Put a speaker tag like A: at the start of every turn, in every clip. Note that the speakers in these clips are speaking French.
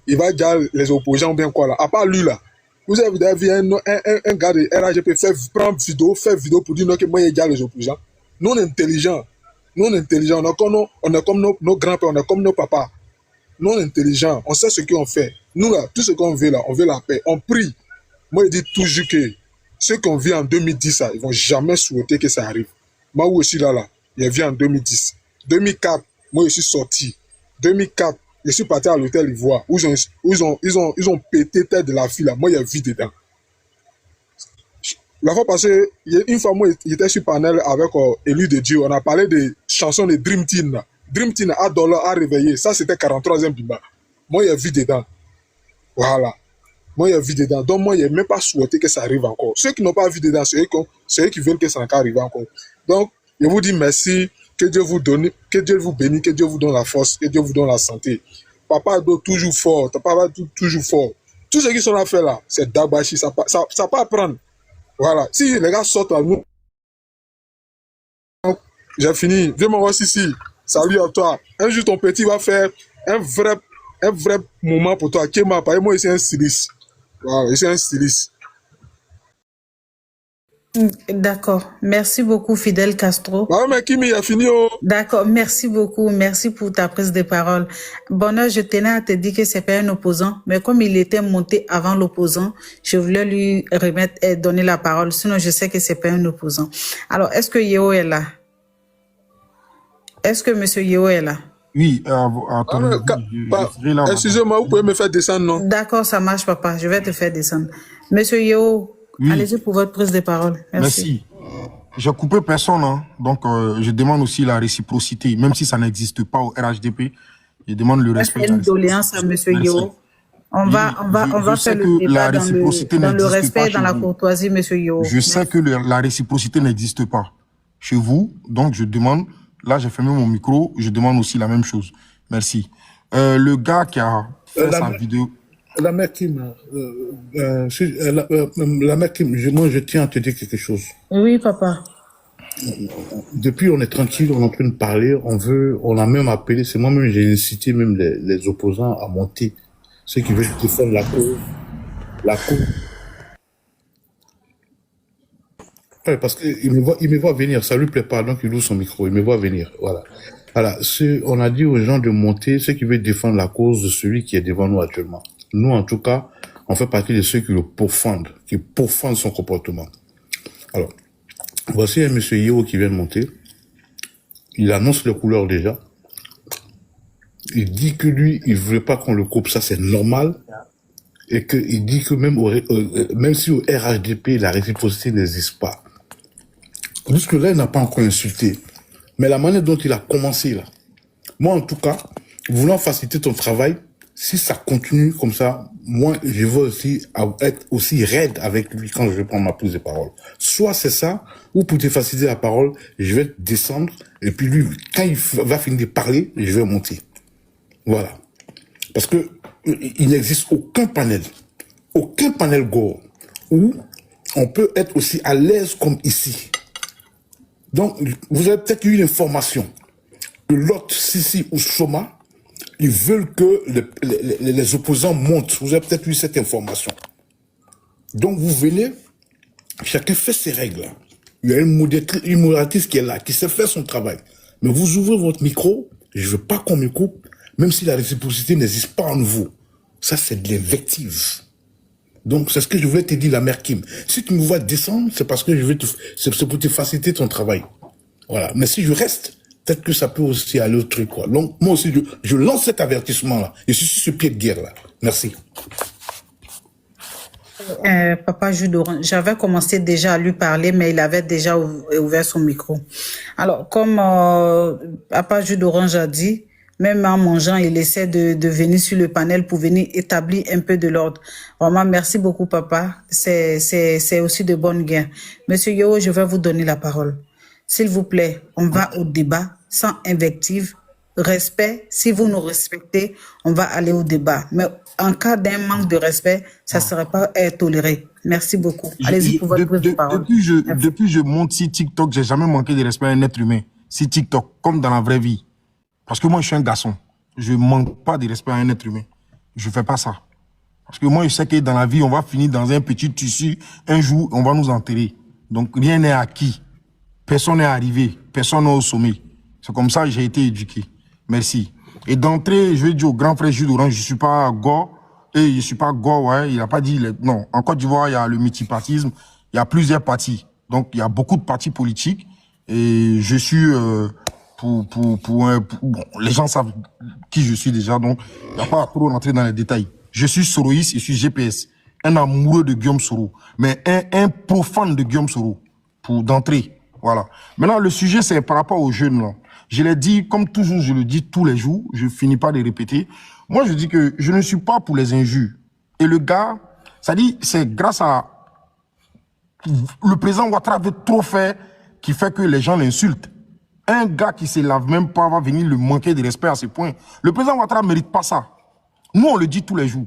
A: il va dire les opposants bien quoi là. À part lui là, vous avez vu un gars de RAGP faire vidéo pour dire non, que moi il y a les opposants. Nous on est intelligents. Nous on est intelligents. On est comme nos grands-pères, on est comme nos papas. Nous on est intelligents. On sait ce qu'on fait. Nous là, tout ce qu'on veut là, on veut la paix. On prie. Moi, je dis toujours que ceux qu'on vit en 2010, là, ils ne vont jamais souhaiter que ça arrive. Moi aussi, là, il vit en 2010. 2004, moi, je suis sorti. 2004, je suis parti à l'hôtel Ivoire, où ils ont pété tête de la fille, là. Moi, il y a vie dedans. La fois passée, une fois, moi, j'étais sur panel avec Élu de Dieu. On a parlé des chansons de Dream Team, là. Dream Team a dollar à réveiller. Ça, c'était 43e Bimba. Moi, il y a vie dedans. Voilà. Moi, il y a vie dedans. Donc, moi, je n'ai même pas souhaité que ça arrive encore. Ceux qui n'ont pas vu dedans, c'est eux qui veulent que ça arrive encore. Donc, je vous dis merci. Que Dieu vous donne, que Dieu vous bénisse, que Dieu vous donne la force, que Dieu vous donne la santé. Papa doit toujours fort. Papa va toujours fort. Tous ceux qui sont là faire là, c'est Dabashi. Ça peut apprendre. Voilà. Si les gars sortent à nous, j'ai fini. Viens me voir ici. Salut à toi. Un jour, ton petit va faire un vrai moment pour toi. Kéma, par exemple, moi, c'est un styliste. Wow, c'est un styliste.
B: D'accord. Merci beaucoup, Fidel Castro.
A: Ah, mais Kimi a fini. Oh.
B: D'accord. Merci beaucoup. Merci pour ta prise de parole. Bonheur, je tenais à te dire que c'est pas un opposant, mais comme il était monté avant l'opposant, je voulais lui remettre et donner la parole. Sinon, je sais que c'est pas un opposant. Alors, est-ce que Yeo est là? Est-ce que Monsieur Yeo est là?
C: Oui,
A: excusez-moi, vous pouvez me faire descendre, non?
B: D'accord, ça marche, papa. Je vais te faire descendre. Monsieur Yeo, oui. Allez-y pour votre prise de parole.
C: Merci. J'ai coupé personne, hein. Donc je demande aussi la réciprocité, même si ça n'existe pas au RHDP. Je demande le respect.
B: Une doléance à Monsieur Yeo. On va faire le débat dans le respect et dans la courtoisie, Monsieur Yeo.
C: Je sais que la réciprocité n'existe pas chez vous, donc je demande. Là, j'ai fermé mon micro. Je demande aussi la même chose. Merci. Le gars qui a fait sa vidéo.
D: La mère Kim, moi, je tiens à te dire quelque chose.
B: Oui, papa.
D: Depuis, on est tranquille, on est en train de parler, on a même appelé, c'est moi-même, j'ai incité même les opposants à monter. Ceux qui veulent défendre la cause. Ouais, parce qu'il me voit venir, ça lui plaît pas, donc il ouvre son micro, il me voit venir, voilà. Voilà, on a dit aux gens de monter, ceux qui veulent défendre la cause de celui qui est devant nous actuellement. Nous, en tout cas, on fait partie de ceux qui le pourfendent, qui pourfendent son comportement. Alors, voici un monsieur Yeo qui vient de monter. Il annonce les couleurs déjà. Il dit que lui, il voulait pas qu'on le coupe, ça c'est normal. Et qu'il dit que même si au RHDP, la réciprocité n'existe pas. Jusque-là, il n'a pas encore insulté. Mais la manière dont il a commencé là, moi en tout cas, voulant faciliter ton travail, si ça continue comme ça, moi je veux aussi être aussi raide avec lui quand je vais prendre ma prise de parole. Soit c'est ça, ou pour te faciliter la parole, je vais descendre, et puis lui, quand il va finir de parler, je vais monter. Voilà. Parce que il n'existe aucun panel Go, où on peut être aussi à l'aise comme ici. Donc, vous avez peut-être eu l'information que l'autre, Sissi ou Soma, ils veulent que les opposants montent. Vous avez peut-être eu cette information. Donc, vous venez, chacun fait ses règles. Il y a une modératrice qui est là, qui sait faire son travail. Mais vous ouvrez votre micro, je ne veux pas qu'on me coupe, même si la réciprocité n'existe pas en vous. Ça, c'est de l'invective. Donc, c'est ce que je voulais te dire, la mère Kim. Si tu me vois descendre, c'est parce que c'est pour te faciliter ton travail. Voilà. Mais si je reste, peut-être que ça peut aussi aller au truc, quoi. Donc, moi aussi, je lance cet avertissement-là. Je suis sur ce pied de guerre-là. Merci.
B: Papa Judoran, j'avais commencé déjà à lui parler, mais il avait déjà ouvert son micro. Alors, comme Papa Judoran a dit, même en mangeant, il essaie de venir sur le panel pour venir établir un peu de l'ordre. Vraiment, merci beaucoup, papa. C'est aussi de bonne guerre. Monsieur Yeo, je vais vous donner la parole. S'il vous plaît, on va au débat sans invective. Respect, si vous nous respectez, on va aller au débat. Mais en cas d'un manque de respect, ça ne serait pas toléré. Merci beaucoup. Allez-y pour votre prise de parole.
C: Depuis que je monte sur TikTok, j'ai jamais manqué de respect à un être humain. Sur TikTok, comme dans la vraie vie. Parce que moi, je suis un garçon. Je ne manque pas de respect à un être humain. Je ne fais pas ça. Parce que moi, je sais que dans la vie, on va finir dans un petit tissu. Un jour, on va nous enterrer. Donc, rien n'est acquis. Personne n'est arrivé. Personne n'est au sommet. C'est comme ça que j'ai été éduqué. Merci. Et d'entrée, je vais dire au grand frère Jules Orange, je ne suis pas Go. Et je ne suis pas Go, ouais. Il n'a pas dit... Non, en Côte d'Ivoire, il y a le multipartisme. Il y a plusieurs partis. Donc, il y a beaucoup de partis politiques. Et je suis... bon, les gens savent qui je suis déjà, donc il n'y a pas à trop rentrer dans les détails. Je suis soroïste, je suis GPS, un amoureux de Guillaume Soro, mais un profane de Guillaume Soro, pour d'entrée. Voilà. Maintenant, le sujet, c'est par rapport aux jeunes, là. Je l'ai dit, comme toujours, je le dis tous les jours, je finis pas de répéter. Moi, je dis que je ne suis pas pour les injures. Et le gars, ça dit, c'est grâce à le président Ouattara veut trop faire, qui fait que les gens l'insultent. Un gars qui se lave même pas va venir le manquer de respect à ce point. Le président Ouattara ne mérite pas ça. Nous, on le dit tous les jours.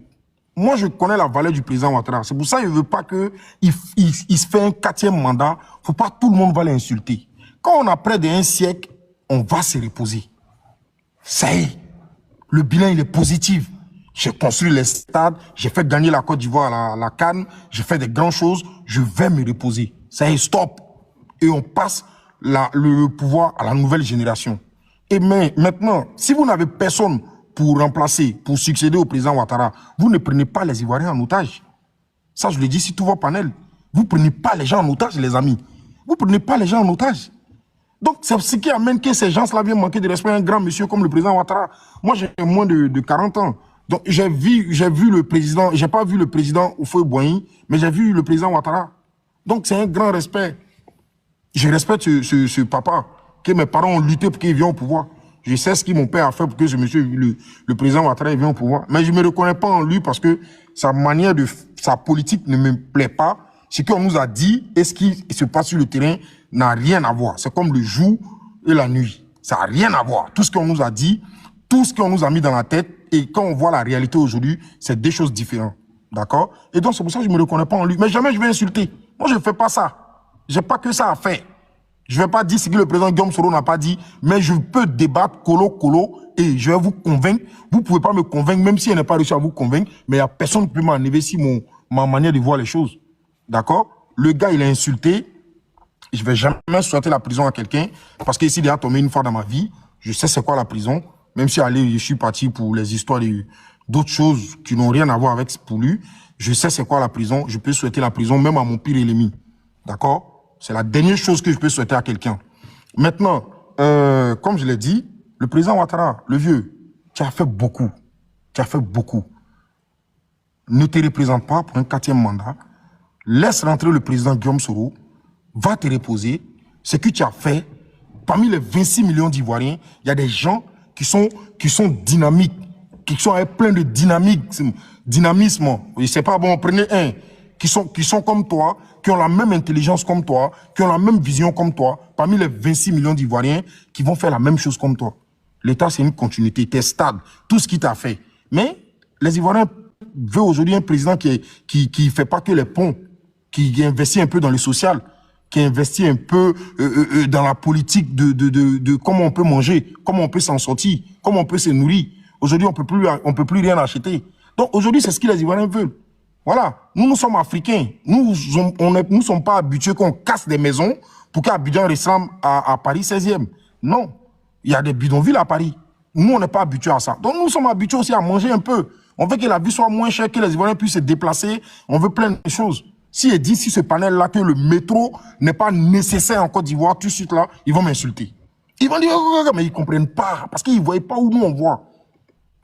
C: Moi, je connais la valeur du président Ouattara. C'est pour ça qu'il ne veut pas qu'il se fait un 4e mandat. Il ne faut pas tout le monde va l'insulter. Quand on a près d'un siècle, on va se reposer. Ça y est. Le bilan, il est positif. J'ai construit les stades, j'ai fait gagner la Côte d'Ivoire à la CAN, j'ai fait des grandes choses, je vais me reposer. Ça y est, stop. Et on passe le pouvoir à la nouvelle génération. Et mais maintenant, si vous n'avez personne pour remplacer, pour succéder au président Ouattara, vous ne prenez pas les Ivoiriens en otage. Ça, je le dis sur tous vos panels. Vous ne prenez pas les gens en otage, les amis. Vous ne prenez pas les gens en otage. Donc, c'est ce qui amène que ces gens-là viennent manquer de respect à un grand monsieur comme le président Ouattara. Moi, j'ai moins de 40 ans. Donc, j'ai vu le président, j'ai pas vu le président Houphouët-Boigny, mais j'ai vu le président Ouattara. Donc, c'est un grand respect. Je respecte ce papa, que mes parents ont lutté pour qu'il vienne au pouvoir. Je sais ce que mon père a fait pour que ce monsieur, le président Ouattara, vienne au pouvoir. Mais je ne me reconnais pas en lui parce que sa politique ne me plaît pas. Ce qu'on nous a dit et ce qui se passe sur le terrain n'a rien à voir. C'est comme le jour et la nuit. Ça n'a rien à voir. Tout ce qu'on nous a dit, tout ce qu'on nous a mis dans la tête, et quand on voit la réalité aujourd'hui, c'est deux choses différentes. D'accord? Et donc, c'est pour ça que je ne me reconnais pas en lui. Mais jamais je vais insulter. Moi, je ne fais pas ça. Je n'ai pas que ça à faire. Je ne vais pas dire ce que le président Guillaume Soro n'a pas dit, mais je peux débattre colo, et je vais vous convaincre. Vous ne pouvez pas me convaincre, même si elle n'a pas réussi à vous convaincre, mais il n'y a personne qui peut m'enlever si ma manière de voir les choses. D'accord? Le gars, il a insulté. Je ne vais jamais souhaiter la prison à quelqu'un, parce qu'ici, il a tombé une fois dans ma vie. Je sais c'est quoi la prison, même si je suis parti pour les histoires d'autres choses qui n'ont rien à voir avec pour lui. Je sais c'est quoi la prison. Je peux souhaiter la prison même à mon pire ennemi. D'accord? C'est la dernière chose que je peux souhaiter à quelqu'un. Maintenant, comme je l'ai dit, le président Ouattara, le vieux, tu as fait beaucoup. Tu as fait beaucoup. Ne te représente pas pour un 4e mandat. Laisse rentrer le président Guillaume Soro. Va te reposer. Ce que tu as fait, parmi les 26 millions d'Ivoiriens, il y a des gens qui sont dynamiques, qui sont pleins de dynamisme. Et c'est pas bon, prenez un. Qui sont comme toi, qui ont la même intelligence comme toi, qui ont la même vision comme toi, parmi les 26 millions d'Ivoiriens qui vont faire la même chose comme toi. L'État, c'est une continuité, t'es stable, tout ce qu'il t'a fait. Mais les Ivoiriens veulent aujourd'hui un président qui fait pas que les ponts, qui investit un peu dans le social, qui investit un peu dans la politique de comment on peut manger, comment on peut s'en sortir, comment on peut se nourrir. Aujourd'hui, on peut plus rien acheter. Donc aujourd'hui, c'est ce que les Ivoiriens veulent. Voilà, nous sommes africains. Nous sommes pas habitués qu'on casse des maisons pour qu'Abidjan ressemble à Paris 16e. Non, il y a des bidonvilles à Paris. Nous, on n'est pas habitués à ça. Donc nous sommes habitués aussi à manger un peu. On veut que la vie soit moins chère, que les Ivoiriens puissent se déplacer. On veut plein de choses. Si il dit sur ce panel-là que le métro n'est pas nécessaire en Côte d'Ivoire, tout de suite là, ils vont m'insulter. Ils vont dire, mais ils ne comprennent pas, parce qu'ils ne voient pas où nous on voit.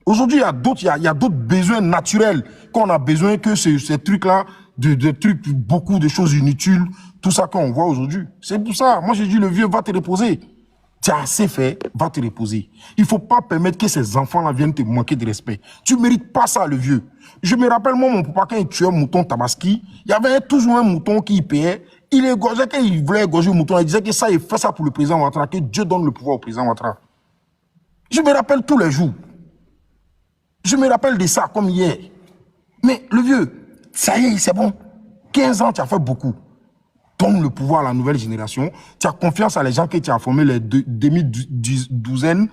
C: Aujourd'hui, il y a d'autres besoins naturels qu'on a besoin que ces trucs-là, de trucs, beaucoup de choses inutiles, tout ça qu'on voit aujourd'hui. C'est pour ça, moi j'ai dit, le vieux, va te reposer. Tu as assez fait, va te reposer. Il ne faut pas permettre que ces enfants-là viennent te manquer de respect. Tu ne mérites pas ça, le vieux. Je me rappelle, moi, mon papa, quand il tuait un mouton tabaski, il y avait toujours un mouton qui payait. Il égorgeait, quand il voulait égorger le mouton, il disait que ça, il fait ça pour le président Ouattara, que Dieu donne le pouvoir au président Ouattara. Je me rappelle tous les jours. Je me rappelle de ça comme hier. Mais le vieux, ça y est, c'est bon. 15 ans, tu as fait beaucoup. Donne le pouvoir à la nouvelle génération. Tu as confiance à les gens que tu as formés, les demi-douzaines.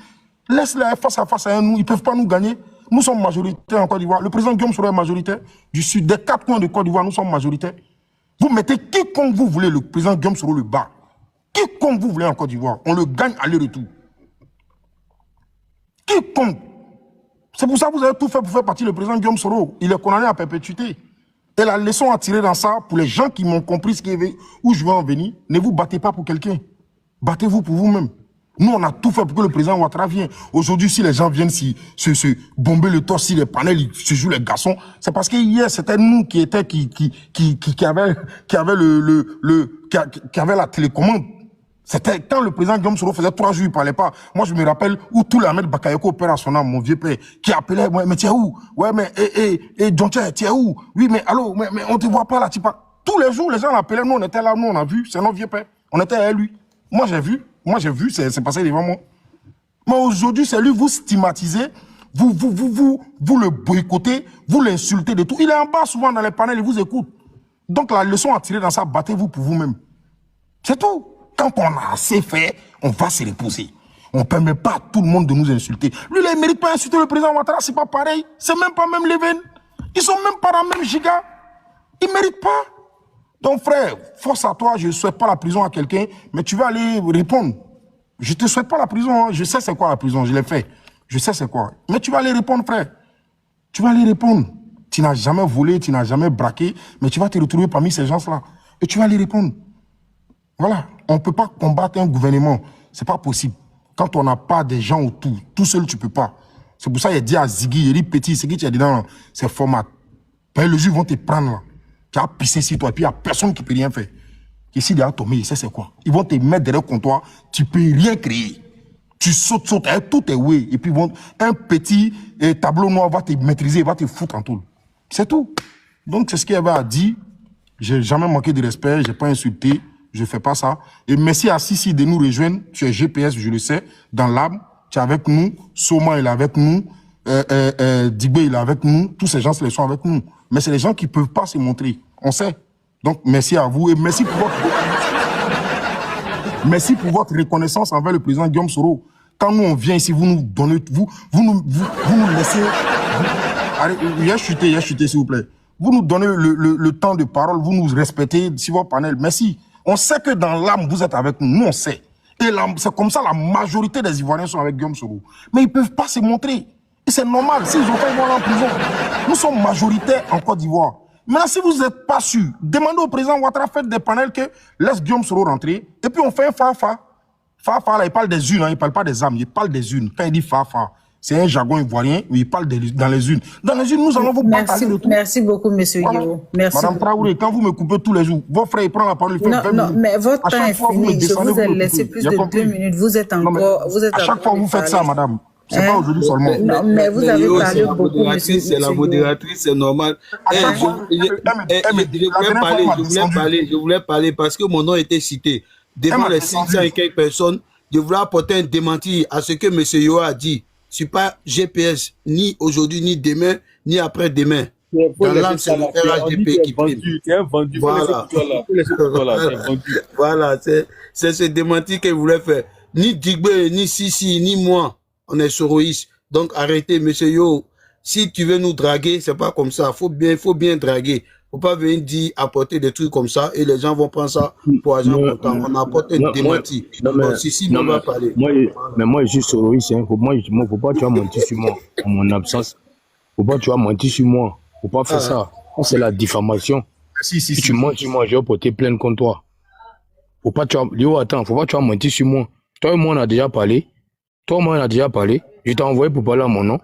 C: Laisse-les face à nous. Ils ne peuvent pas nous gagner. Nous sommes majoritaires en Côte d'Ivoire. Le président Guillaume Soro est majoritaire. Du sud, des 4 coins de Côte d'Ivoire, nous sommes majoritaires. Vous mettez quiconque vous voulez, le président Guillaume Soro le bat. Quiconque vous voulez en Côte d'Ivoire, on le gagne aller-retour. Quiconque. C'est pour ça que vous avez tout fait pour faire partie du président Guillaume Soro. Il est condamné à perpétuité. Et la leçon à tirer dans ça, pour les gens qui m'ont compris où je veux en venir, ne vous battez pas pour quelqu'un. Battez-vous pour vous-même. Nous, on a tout fait pour que le président Ouattara vienne. Aujourd'hui, si les gens viennent se bomber le torse, si les panels ils se jouent les garçons, c'est parce que hier, c'était nous qui avait la télécommande. C'était quand le président Guillaume Soro faisait 3 jours, il parlait pas. Moi, je me rappelle où tout l'Ahmed Bakayoko opère à son âme, mon vieux père, qui appelait, ouais, mais tu es où? Ouais, mais, Djontia, tu es où? Oui, mais, allô, mais on te voit pas là, tu pas. Tous les jours, les gens l'appelaient, nous, on était là, nous, on a vu, c'est notre vieux père. On était à lui. Moi, j'ai vu, c'est passé devant moi. Mais aujourd'hui, c'est lui, vous stigmatisez, vous le boycottez, vous l'insultez de tout. Il est en bas souvent dans les panels, il vous écoute. Donc, la leçon à tirer dans ça, battez-vous pour vous-même. C'est tout. Quand on a assez fait, on va se reposer. On ne permet pas à tout le monde de nous insulter. Lui, il ne mérite pas d'insulter le président Ouattara, c'est pas pareil. C'est même pas même Leven. Ils sont même pas dans le même giga. Ils ne méritent pas. Donc, frère, force à toi, je ne souhaite pas la prison à quelqu'un, mais tu vas aller répondre. Je ne te souhaite pas la prison, hein. Je sais c'est quoi la prison, je l'ai fait. Je sais c'est quoi. Mais tu vas aller répondre, frère. Tu vas aller répondre. Tu n'as jamais volé, tu n'as jamais braqué, mais tu vas te retrouver parmi ces gens-là. Et tu vas aller répondre. Voilà. On ne peut pas combattre un gouvernement. Ce n'est pas possible. Quand on n'a pas des gens autour, tout seul, tu ne peux pas. C'est pour ça qu'il a dit à Ziggy, il dit petit, ce que tu as dit dans ces formats. Le jour, ils vont te prendre là. Tu as pissé sur toi, et puis il n'y a personne qui ne peut rien faire. Et si derrière tombé, c'est quoi? Ils vont te mettre derrière le comptoir, tu ne peux rien créer. Tu sautes, tout est oué. Et puis un petit tableau noir va te maîtriser, va te foutre en tout. C'est tout. Donc c'est ce qu'il y avait à dire. Je n'ai jamais manqué de respect, je n'ai pas insulté, je ne fais pas ça. Et merci à Sissi de nous rejoindre. Tu es GPS, je le sais, dans l'âme. Tu es avec nous. Soma, il est avec nous. Digbe, il est avec nous. Tous ces gens, ils sont avec nous. Mais c'est les gens qui ne peuvent pas se montrer. On sait. Donc, merci à vous et merci pour votre reconnaissance envers le président Guillaume Soro. Quand nous, on vient ici, vous nous donnez, vous nous laissez... Allez, il a chuté, s'il vous plaît. Vous nous donnez le temps de parole, vous nous respectez sur votre panel. Merci. On sait que dans l'âme, vous êtes avec nous. Nous, on sait. Et c'est comme ça, la majorité des Ivoiriens sont avec Guillaume Soro. Mais ils ne peuvent pas se montrer. Et c'est normal. S'ils ont fait, ils vont aller en prison. Nous sommes majoritaires en Côte d'Ivoire. Maintenant, si vous n'êtes pas sûr, demandez au président Ouattara, faites des panels que laisse Guillaume Soro rentrer. Et puis, on fait un fa-fa. Fa-fa, là, il parle des unes, hein, il ne parle pas des âmes, il parle des unes. Quand il dit fa-fa, c'est un jargon ivoirien, où il parle dans les unes. Dans les unes, nous allons vous partager le tout.
B: Merci beaucoup, monsieur Guillaume. Merci.
C: Madame Traoré, quand vous me coupez tous les jours, votre frère, il prend la parole, il fait 20 minutes. Non,
B: mais votre temps est fini. Je vous ai laissé plus de 2 minutes. Vous êtes encore...
C: À chaque fois, vous faites ça, madame. C'est pas aujourd'hui seulement.
B: Non, mais vous avez parlé beaucoup, monsieur.
E: C'est la modératrice, c'est normal. Je voulais parler parce que mon nom était cité. Devant les 500 et quelques personnes, je voulais apporter un démenti à ce que M. Yo a dit. Je ne suis pas GPS, ni aujourd'hui, ni demain, ni après-demain. Dans l'âme, c'est le RHDP qui prime.
F: Tu es vendu.
E: Voilà, c'est ce démenti qu'il voulait faire. Ni Digbe, ni Sissi, ni moi, on est soroïstes. Donc arrêtez, monsieur Yo. Si tu veux nous draguer, c'est pas comme ça. Faut bien draguer. Faut pas venir dire, apporter des trucs comme ça et les gens vont prendre ça pour agent content. On apporte un démenti. Sissi, on va parler.
F: Moi, je suis soroïste. Hein. Faut pas tu vas mentir sur moi en mon absence. Faut pas tu vas mentir sur moi. Faut pas faire ça. C'est la diffamation. Si tu mens sur moi, je vais porter plainte contre toi. Faut pas tu vas... Yo, attends, faut pas tu vas mentir sur moi. Toi et moi, on a déjà parlé. Toi, moi, on a déjà parlé. Je t'ai envoyé pour parler à mon nom.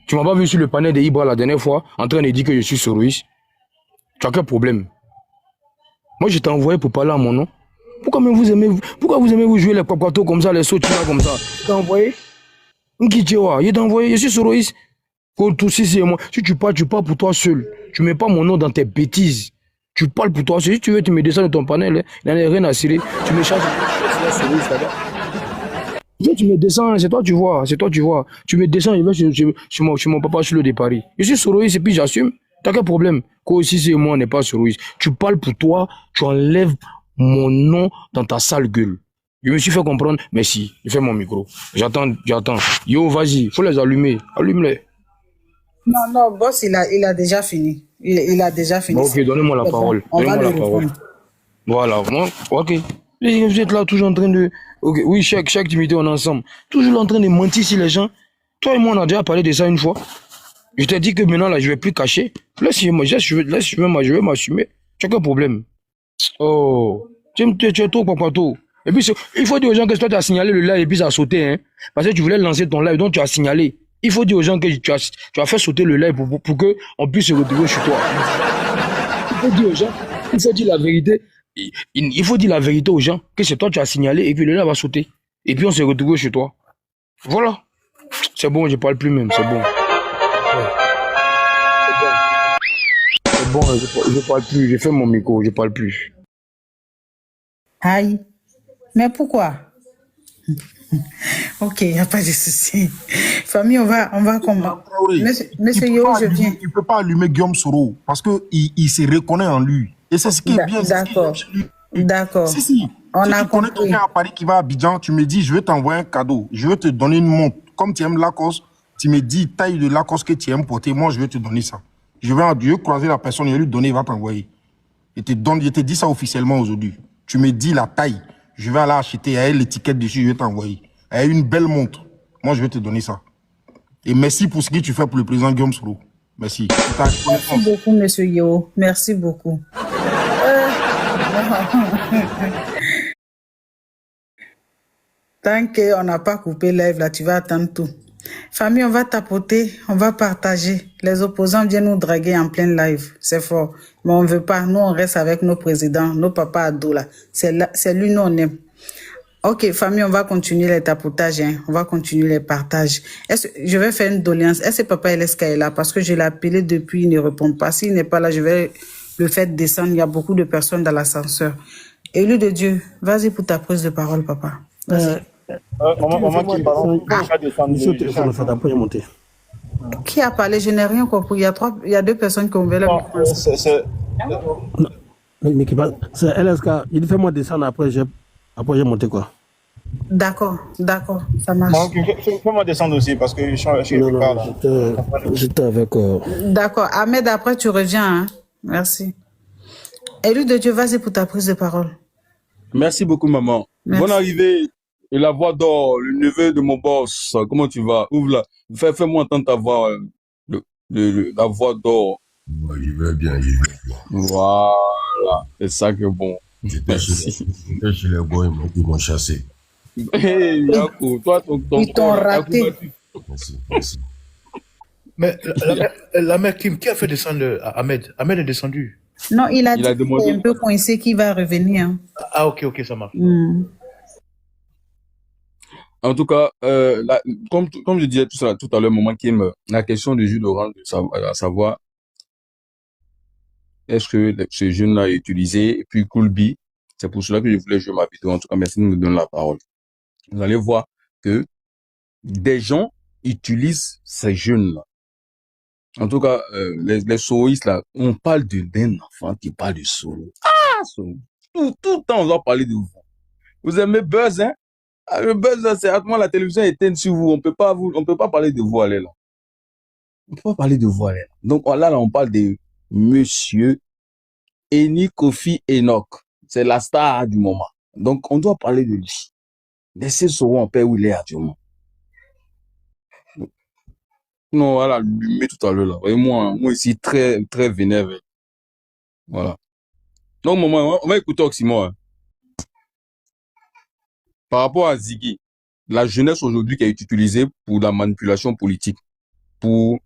F: Tu m'as pas vu sur le panel de Ibra la dernière fois, en train de dire que je suis soroïste. Tu as quel problème? Moi, je t'ai envoyé pour parler à mon nom. Pourquoi vous aimez vous jouer les papatos comme ça, les sauts comme ça? Je t'ai envoyé. Je t'ai envoyé, je suis soroïste. Moi. Si tu parles pour toi seul. Tu mets pas mon nom dans tes bêtises. Tu parles pour toi seul. Si tu veux, tu me descends de ton panel. Hein. Il n'en a rien à cirer. Tu me charges. Tu me descends, c'est toi tu vois. Tu me descends, je vais chez mon papa sur le de Paris. Je suis soroïste et puis j'assume. T'as quel problème? Quoi aussi c'est moi, on n'est pas soroïste. Tu parles pour toi, tu enlèves mon nom dans ta sale gueule. Je me suis fait comprendre. Merci. Je fais mon micro. J'attends. Yo, vas-y. Faut les allumer. Allume-les.
B: Non, boss, il a déjà fini. Il a déjà fini.
F: Bon, ok, donnez-moi la parole.
B: On va
F: Donnez-moi
B: le
F: la parole.
B: répondre.
F: Voilà. Moi, ok. Et vous êtes là, toujours en train de... Ok, oui, chaque activité, on est ensemble. Toujours en train de mentir sur les gens. Toi et moi, on a déjà parlé de ça une fois. Je t'ai dit que maintenant, là, je vais plus cacher. Laisse-moi, je vais m'assumer. Tu as quel problème? Oh, tu es trop papato. Et puis, il faut dire aux gens que toi, tu as signalé le live et puis ça a sauté. Hein, parce que tu voulais lancer ton live, donc tu as signalé. Il faut dire aux gens que tu as fait sauter le live pour qu'on puisse se retrouver chez toi. Il faut dire aux gens, il faut dire la vérité. Il faut dire la vérité aux gens que c'est toi qui as signalé et puis le live va sauter. Et puis on s'est retrouvé chez toi. Voilà. C'est bon, je parle plus même, c'est bon. C'est bon, je parle plus, j'ai fait mon micro, je parle plus.
B: Aïe. Mais pourquoi? Ok, il n'y a pas de souci. Famille, on va comment? Monsieur Yo, je viens.
C: Il ne peut pas allumer Guillaume Soro parce qu'il se reconnaît en lui. Et c'est ce qui est bien.
B: D'accord. D'accord.
C: Si.
B: On
C: si
B: a
C: tu connais
B: compris.
C: quelqu'un à Paris qui va à Abidjan, tu me dis, je vais t'envoyer un cadeau. Je vais te donner une montre. Comme tu aimes Lacoste, tu me dis taille de Lacoste que tu aimes porter. Moi, je vais te donner ça. Je vais croiser la personne, je vais lui donner, il va t'envoyer. Je te dis ça officiellement aujourd'hui. Tu me dis la taille. Je vais aller acheter, il y a l'étiquette dessus, je vais t'envoyer. Il y a une belle montre. Moi, je vais te donner ça. Et merci pour ce que tu fais pour le président Guillaume Soro. Merci.
B: Merci beaucoup, monsieur Yo. Merci beaucoup. Tant qu'on n'a pas coupé live, là, tu vas attendre tout. Famille, on va tapoter, on va partager. Les opposants viennent nous draguer en plein live. C'est fort. Mais on ne veut pas. Nous, on reste avec nos présidents, nos papas ados, là. C'est lui, nous, on aime. Ok, famille, on va continuer les tapotages, hein. On va continuer les partages. Je vais faire une doléance. Est-ce que papa LSK est là? Parce que je l'ai appelé depuis, il ne répond pas. S'il n'est pas là, je vais le faire descendre. Il y a beaucoup de personnes dans l'ascenseur. Élu de Dieu, vas-y pour ta prise de parole, papa. Qui a parlé? Je n'ai rien compris. Il y a deux personnes qui ont ouvert la micro.
G: C'est LSK. Il fait moi descendre après j'ai monté quoi.
B: D'accord, ça marche.
H: Fais-moi descendre aussi parce que je suis
G: j'étais avec.
B: D'accord. Ahmed, après tu reviens. Hein? Merci. Élu de Dieu, vas-y pour ta prise de parole.
H: Merci beaucoup, maman.
B: Merci.
H: Bonne arrivée. Et la voix d'or, le neveu de mon boss. Comment tu vas? Ouvre-la. Fais-moi entendre ta voix. La voix d'or.
I: Ouais, je vais bien.
H: Voilà. C'est ça que bon.
I: J'étais chez les boys, ils m'ont chassé.
H: Hey, Yako, toi, ton
B: Ils t'ont raté.
I: Merci.
D: Mais la mère Kim, qui a fait descendre Ahmed? Ahmed est descendu.
B: Non, il a dit qu'il
H: demandé.
B: est un peu coincé, qu'il va revenir. Hein.
D: Ah, ok, ça marche.
H: En tout cas, comme je disais tout à l'heure, maman Kim, la question du jus d'orange, à savoir, est-ce que ce jeune-là est utilisé? Et puis, Koulbi, c'est pour cela que je voulais jouer ma vidéo. En tout cas, merci de me donner la parole. Vous allez voir que des gens utilisent ces jeunes-là. En tout cas, les soroistes, là, on parle d'un enfant qui parle de Soro. Ah, Soro. Tout le temps, on doit parler de vous. Vous aimez Buzz, hein? Ah, le Buzz, là, c'est à moi, la télévision est éteinte sur vous. On peut pas parler de vous, allez là. On peut pas parler de vous, allez là. Donc, là, on parle de Monsieur Eni Kofi Enoch. C'est la star du moment. Donc, on doit parler de lui. Laissez Soro en paix où il est actuellement. Non, voilà, lui tout à l'heure là. Et moi ici, très, très vénère. Voilà. Donc, maman, on va écouter Oxymore. Hein. Par rapport à Ziggy, la jeunesse aujourd'hui qui est utilisée pour la manipulation politique, pour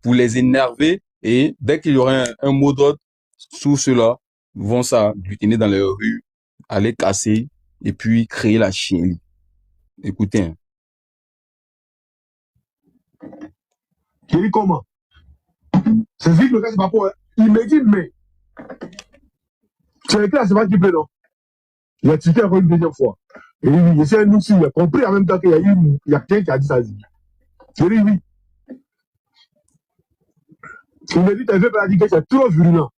H: les énerver, et dès qu'il y aura un mot d'ordre sous cela, vont s'agglutiner dans les rues, aller casser, et puis créer la chienlit. Écoutez, hein.
J: J'ai dit comment? C'est Zig le gars, c'est pas pour. Il me dit, mais. C'est clair, c'est pas qui plaît, non? Il a tiqué encore une deuxième fois. Et oui, c'est un outil, il a compris en même temps qu'il y a quelqu'un qui a dit ça à Zig. J'ai dit oui. Il me dit, t'as fait pas dire que c'est trop virulent.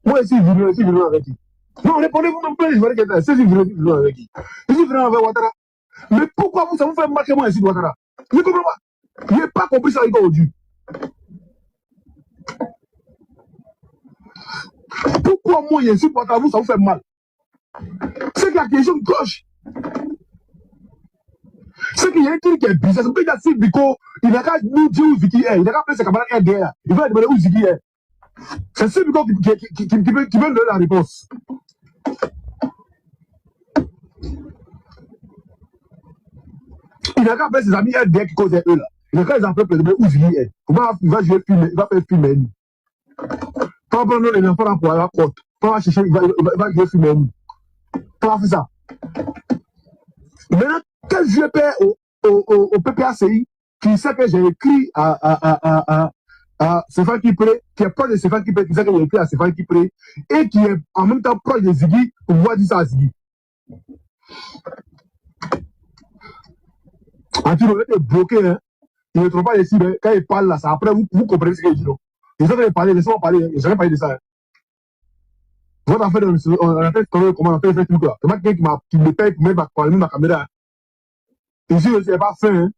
J: Moi, ici, virulent avec lui. Non, répondez-vous même pas, je vais regarder. C'est si vous venez avec qui? Si vous venez avec Ouattara. Mais pourquoi ça vous fait marquer moi ici, Ouattara? Je ne comprends pas. Je n'ai pas compris ça aujourd'hui. Pourquoi moi ici, Ouattara, ça vous fait mal? C'est que la question cloche. C'est qu'il y a un truc qui est bizarre. C'est que si Biko, il n'a qu'à nous dire où Ziki est. Il n'a qu'à appeler ses camarades RDR. Il va demander où Ziki est. C'est si Biko qui veut donner la réponse. Il n'a qu'à appeler ses amis RDR qui causent eux là. Il n'a qu'à les appeler pour demander où Ziki est. Il va jouer film, il va faire film. Pas prendre les enfants pour aller à la côte. Pas chercher, il va jouer film. Pas faire ça. Maintenant, quel jeu paie au PPACI qui sait que j'ai écrit à Stéphane Kipré, qui est proche de Stéphane Kipré, qui sait que j'ai écrit à Stéphane Kipré, et qui est en même temps proche de Ziggy pour pouvoir dire ça à Ziggy. Antino est bloqué, hein. Il ne trouve pas ici, mais quand il parle là, ça après vous comprenez ce qu'il dit. Ils ont parlé, laissez-moi parler, ils n'ont jamais parlé de ça. Hein. Votre affaire, on a fait comment on a fait ce truc-là. C'est pas quelqu'un qui me paye pour mettre ma caméra. Ici, je n'ai pas fait, hein.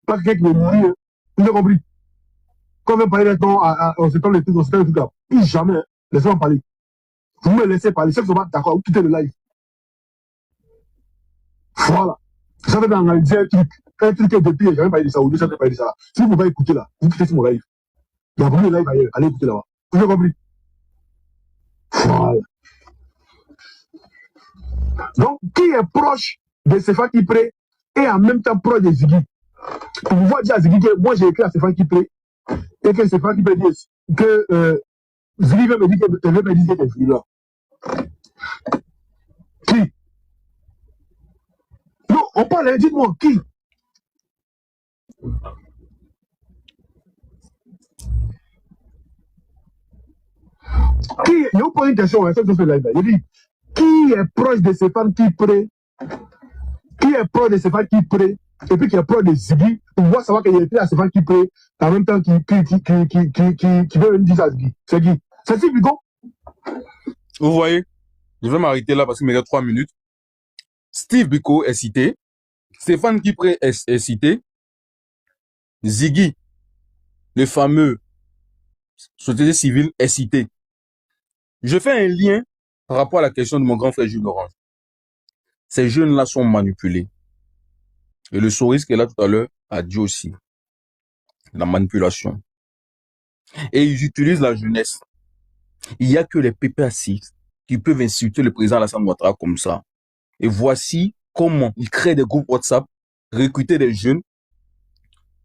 J: Pas quelqu'un qui me nourrit, hein. Vous avez compris? Quand on veut parler maintenant, on se parle de trucs, on se parle de trucs là. Puis jamais, hein. Laissez-moi parler. Vous me laissez parler. Si vous ne sont pas d'accord, vous quittez le live. Voilà. Ça fait d'analyser un truc que depuis, j'ai jamais parlé de ça, aujourd'hui, ça fait parler de ça. Si vous ne pouvez pas écouter là, vous quittez sur mon live. Il y a beaucoup de live ailleurs. Allez écouter là-bas. Vous avez compris? Voilà. Donc, qui est proche de Stéphane Kipré et en même temps proche de Ziggy? Pour pouvoir dire à Ziggy que moi j'ai écrit à Stéphane Kipré et que Stéphane Kipré dit que Ziggy veut me dire que c'est là. Qui? Non, on parle, dites-moi, qui? Qui? Je vous pose une question, hein, ça je fais là. Je dis, qui est proche de Stéphane Kipré? Qui est proche de Stéphane Kipré? Et puis qui est proche de Ziggy? On voit savoir qu'il y a écrit à Stéphane Kipré en même temps qui veut me dire à Ziggy. C'est qui? C'est Steve Biko?
H: Vous voyez, je vais m'arrêter là parce qu'il me reste 3 minutes. Steve Biko est cité. Stéphane Kipré est cité. Ziggy, le fameux société civile, est cité. Je fais un lien par rapport à la question de mon grand frère Jules Orange. Ces jeunes-là sont manipulés. Et le souriste qui est là tout à l'heure a dit aussi la manipulation. Et ils utilisent la jeunesse. Il n'y a que les PPAC qui peuvent insulter le président Alassane Ouattara comme ça. Et voici comment ils créent des groupes WhatsApp, recruter des jeunes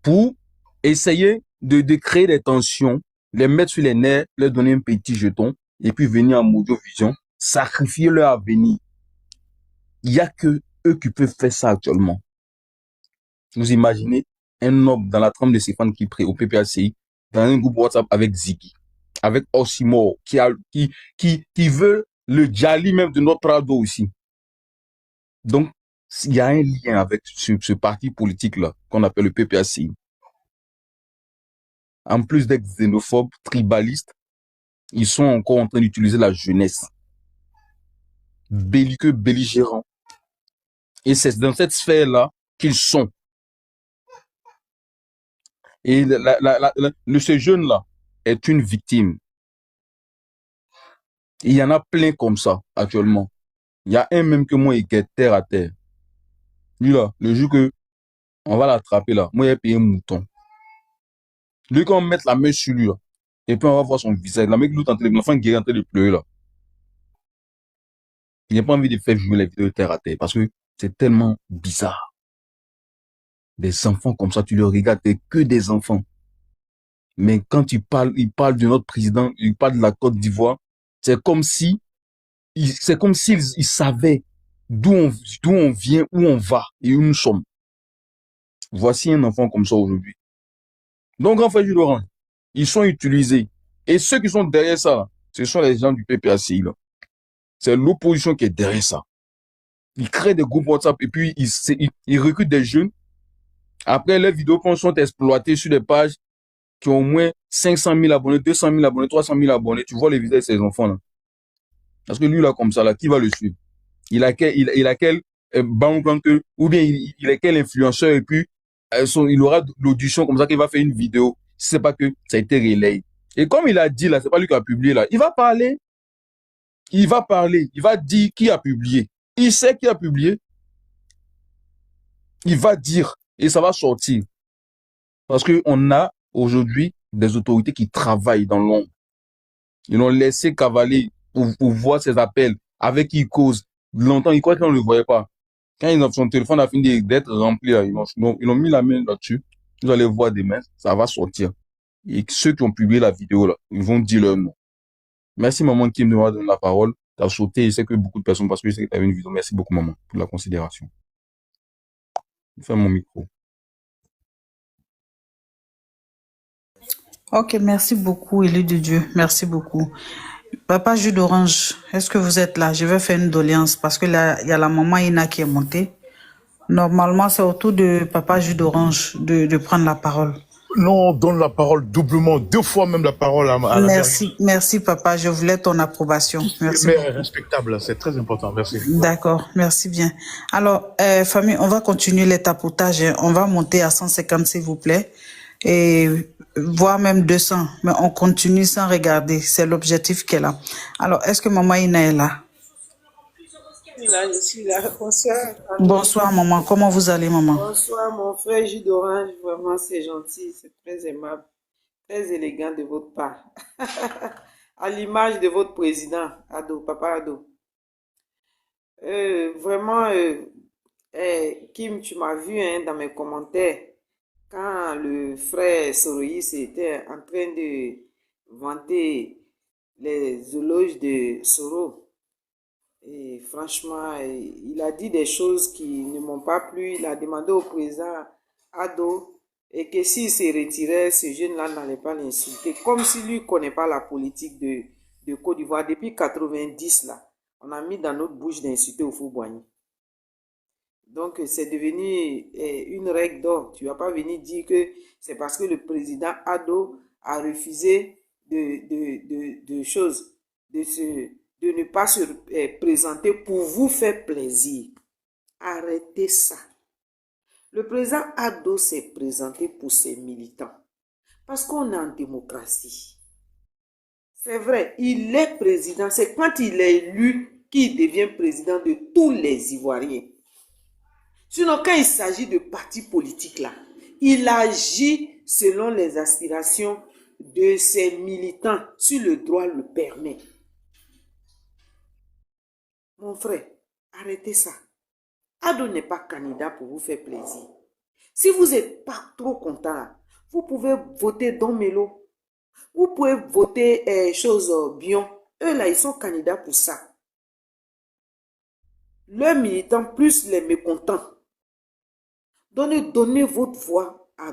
H: pour essayer de créer des tensions, les mettre sur les nerfs, leur donner un petit jeton et puis venir en Mojo-Vision, sacrifier leur avenir. Il n'y a que eux qui peuvent faire ça actuellement. Vous imaginez un homme dans la trempe de Stéphane Kipré au PPACI, dans un groupe WhatsApp avec Ziggy, avec Osimo, qui veut le Djali même de notre Prado aussi. Donc, il y a un lien avec ce parti politique-là, qu'on appelle le PPACI. En plus d'être xénophobes, tribalistes, ils sont encore en train d'utiliser la jeunesse. Belliqueux, belligérants. Et c'est dans cette sphère-là qu'ils sont. Et ce jeune-là est une victime. Il y en a plein comme ça, actuellement. Il y a un même que moi, il est terre à terre. Lui là, le jour que on va l'attraper là, moi, il a payé un mouton. Lui, quand on met la main sur lui là, et puis on va voir son visage, la mec, l'enfant qui est en train de pleurer là. Il n'a pas envie de faire jouer les vidéos de terre à terre parce que c'est tellement bizarre. Des enfants comme ça, tu les regardes, t'es que des enfants. Mais quand il parle de notre président, il parle de la Côte d'Ivoire, c'est comme s'ils savaient d'où on vient, où on va et où nous sommes. Voici un enfant comme ça aujourd'hui. Donc, en fait, Jules Orange, ils sont utilisés. Et ceux qui sont derrière ça, là, ce sont les gens du PPACI, là. C'est l'opposition qui est derrière ça. Ils créent des groupes WhatsApp et puis ils recrutent des jeunes. Après, leurs vidéos sont exploitées sur des pages qui ont au moins 500 000 abonnés, 200 000 abonnés, 300 000 abonnés. Tu vois les visages de ces enfants-là. Parce que lui, là, comme ça, là, qui va le suivre? Il a quel background que, ou bien il est quel influenceur et puis il aura l'audition comme ça qu'il va faire une vidéo. Si c'est pas que ça a été relayé. Et comme il a dit là, c'est pas lui qui a publié là, il va parler, il va dire qui a publié. Il sait qui a publié, il va dire et ça va sortir. Parce que on a aujourd'hui des autorités qui travaillent dans l'ombre. Ils l'ont laissé cavaler pour voir ses appels, avec qui il cause. Longtemps, il croit qu'on ne le voyait pas. Quand son téléphone a fini d'être rempli, là, ils ont mis la main là-dessus. Vous allez voir demain, ça va sortir. Et ceux qui ont publié la vidéo, là, ils vont dire leur nom. Merci, maman, qui me donne la parole. Tu as sauté, je sais que beaucoup de personnes, parce que je sais que tu avais une vidéo. Merci beaucoup, maman, pour la considération. Je ferme mon micro.
B: Ok, merci beaucoup, élu de Dieu. Merci beaucoup. Papa Jus d'Orange, est-ce que vous êtes là? Je vais faire une doléance parce que là, il y a la maman Ina qui est montée. Normalement, c'est au tour de Papa Jus d'Orange de prendre la parole.
D: Non, on donne la parole doublement, 2 fois même la parole à la
B: Merci, merci papa, je voulais ton approbation. Merci.
D: Mais respectable, c'est très important, merci.
B: D'accord, merci bien. Alors, famille, on va continuer les tapotages. On va monter à 150 s'il vous plaît. Et voire même 200. Mais on continue sans regarder. C'est l'objectif qu'elle a. Alors, est-ce que maman Ina est là?
K: Là, je suis là. Bonsoir.
B: Bonsoir, maman. Comment vous allez, maman?
K: Bonsoir, mon frère Jus d'Orange. Vraiment, c'est gentil, c'est très aimable, très élégant de votre part. À l'image de votre président, Ado, Papa Ado. Vraiment, Kim, tu m'as vu hein, dans mes commentaires, quand le frère Soroïs était en train de vanter les éloges de Soro. Et franchement, il a dit des choses qui ne m'ont pas plu. Il a demandé au président Ado et que s'il se retirait, ce jeune-là n'allait pas l'insulter. Comme si lui ne connaît pas la politique de Côte d'Ivoire. Depuis 90, là, on a mis dans notre bouche d'insulter au Fou-Boigny. Donc, c'est devenu une règle d'or. Tu ne vas pas venir dire que c'est parce que le président Ado a refusé de choses, de ne pas se présenter pour vous faire plaisir. Arrêtez ça. Le président Ado s'est présenté pour ses militants. Parce qu'on est en démocratie. C'est vrai, il est président. C'est quand il est élu qu'il devient président de tous les Ivoiriens. Sinon, quand il s'agit de partis politiques là, il agit selon les aspirations de ses militants, si le droit le permet. Mon frère, arrêtez ça. Ado n'est pas candidat pour vous faire plaisir. Si vous n'êtes pas trop content, vous pouvez voter Don Melo. Vous pouvez voter Bion. Eux là, ils sont candidats pour ça. Leurs militants plus les mécontents. Donnez votre voix à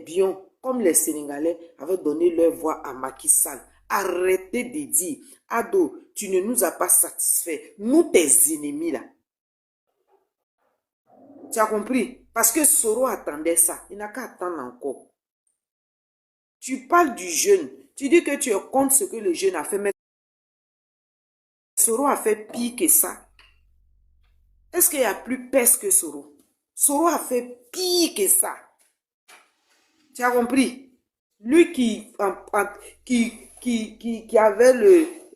K: Bion, comme les Sénégalais avaient donné leur voix à Macky Sall. Arrêtez de dire, Ado, tu ne nous as pas satisfait. Nous, tes ennemis là. Tu as compris? Parce que Soro attendait ça. Il n'a qu'à attendre encore. Tu parles du jeune. Tu dis que tu es contre ce que le jeune a fait. Mais Soro a fait pire que ça. Est-ce qu'il y a plus peste que Soro? Soro a fait pire que ça. Tu as compris? Lui qui avait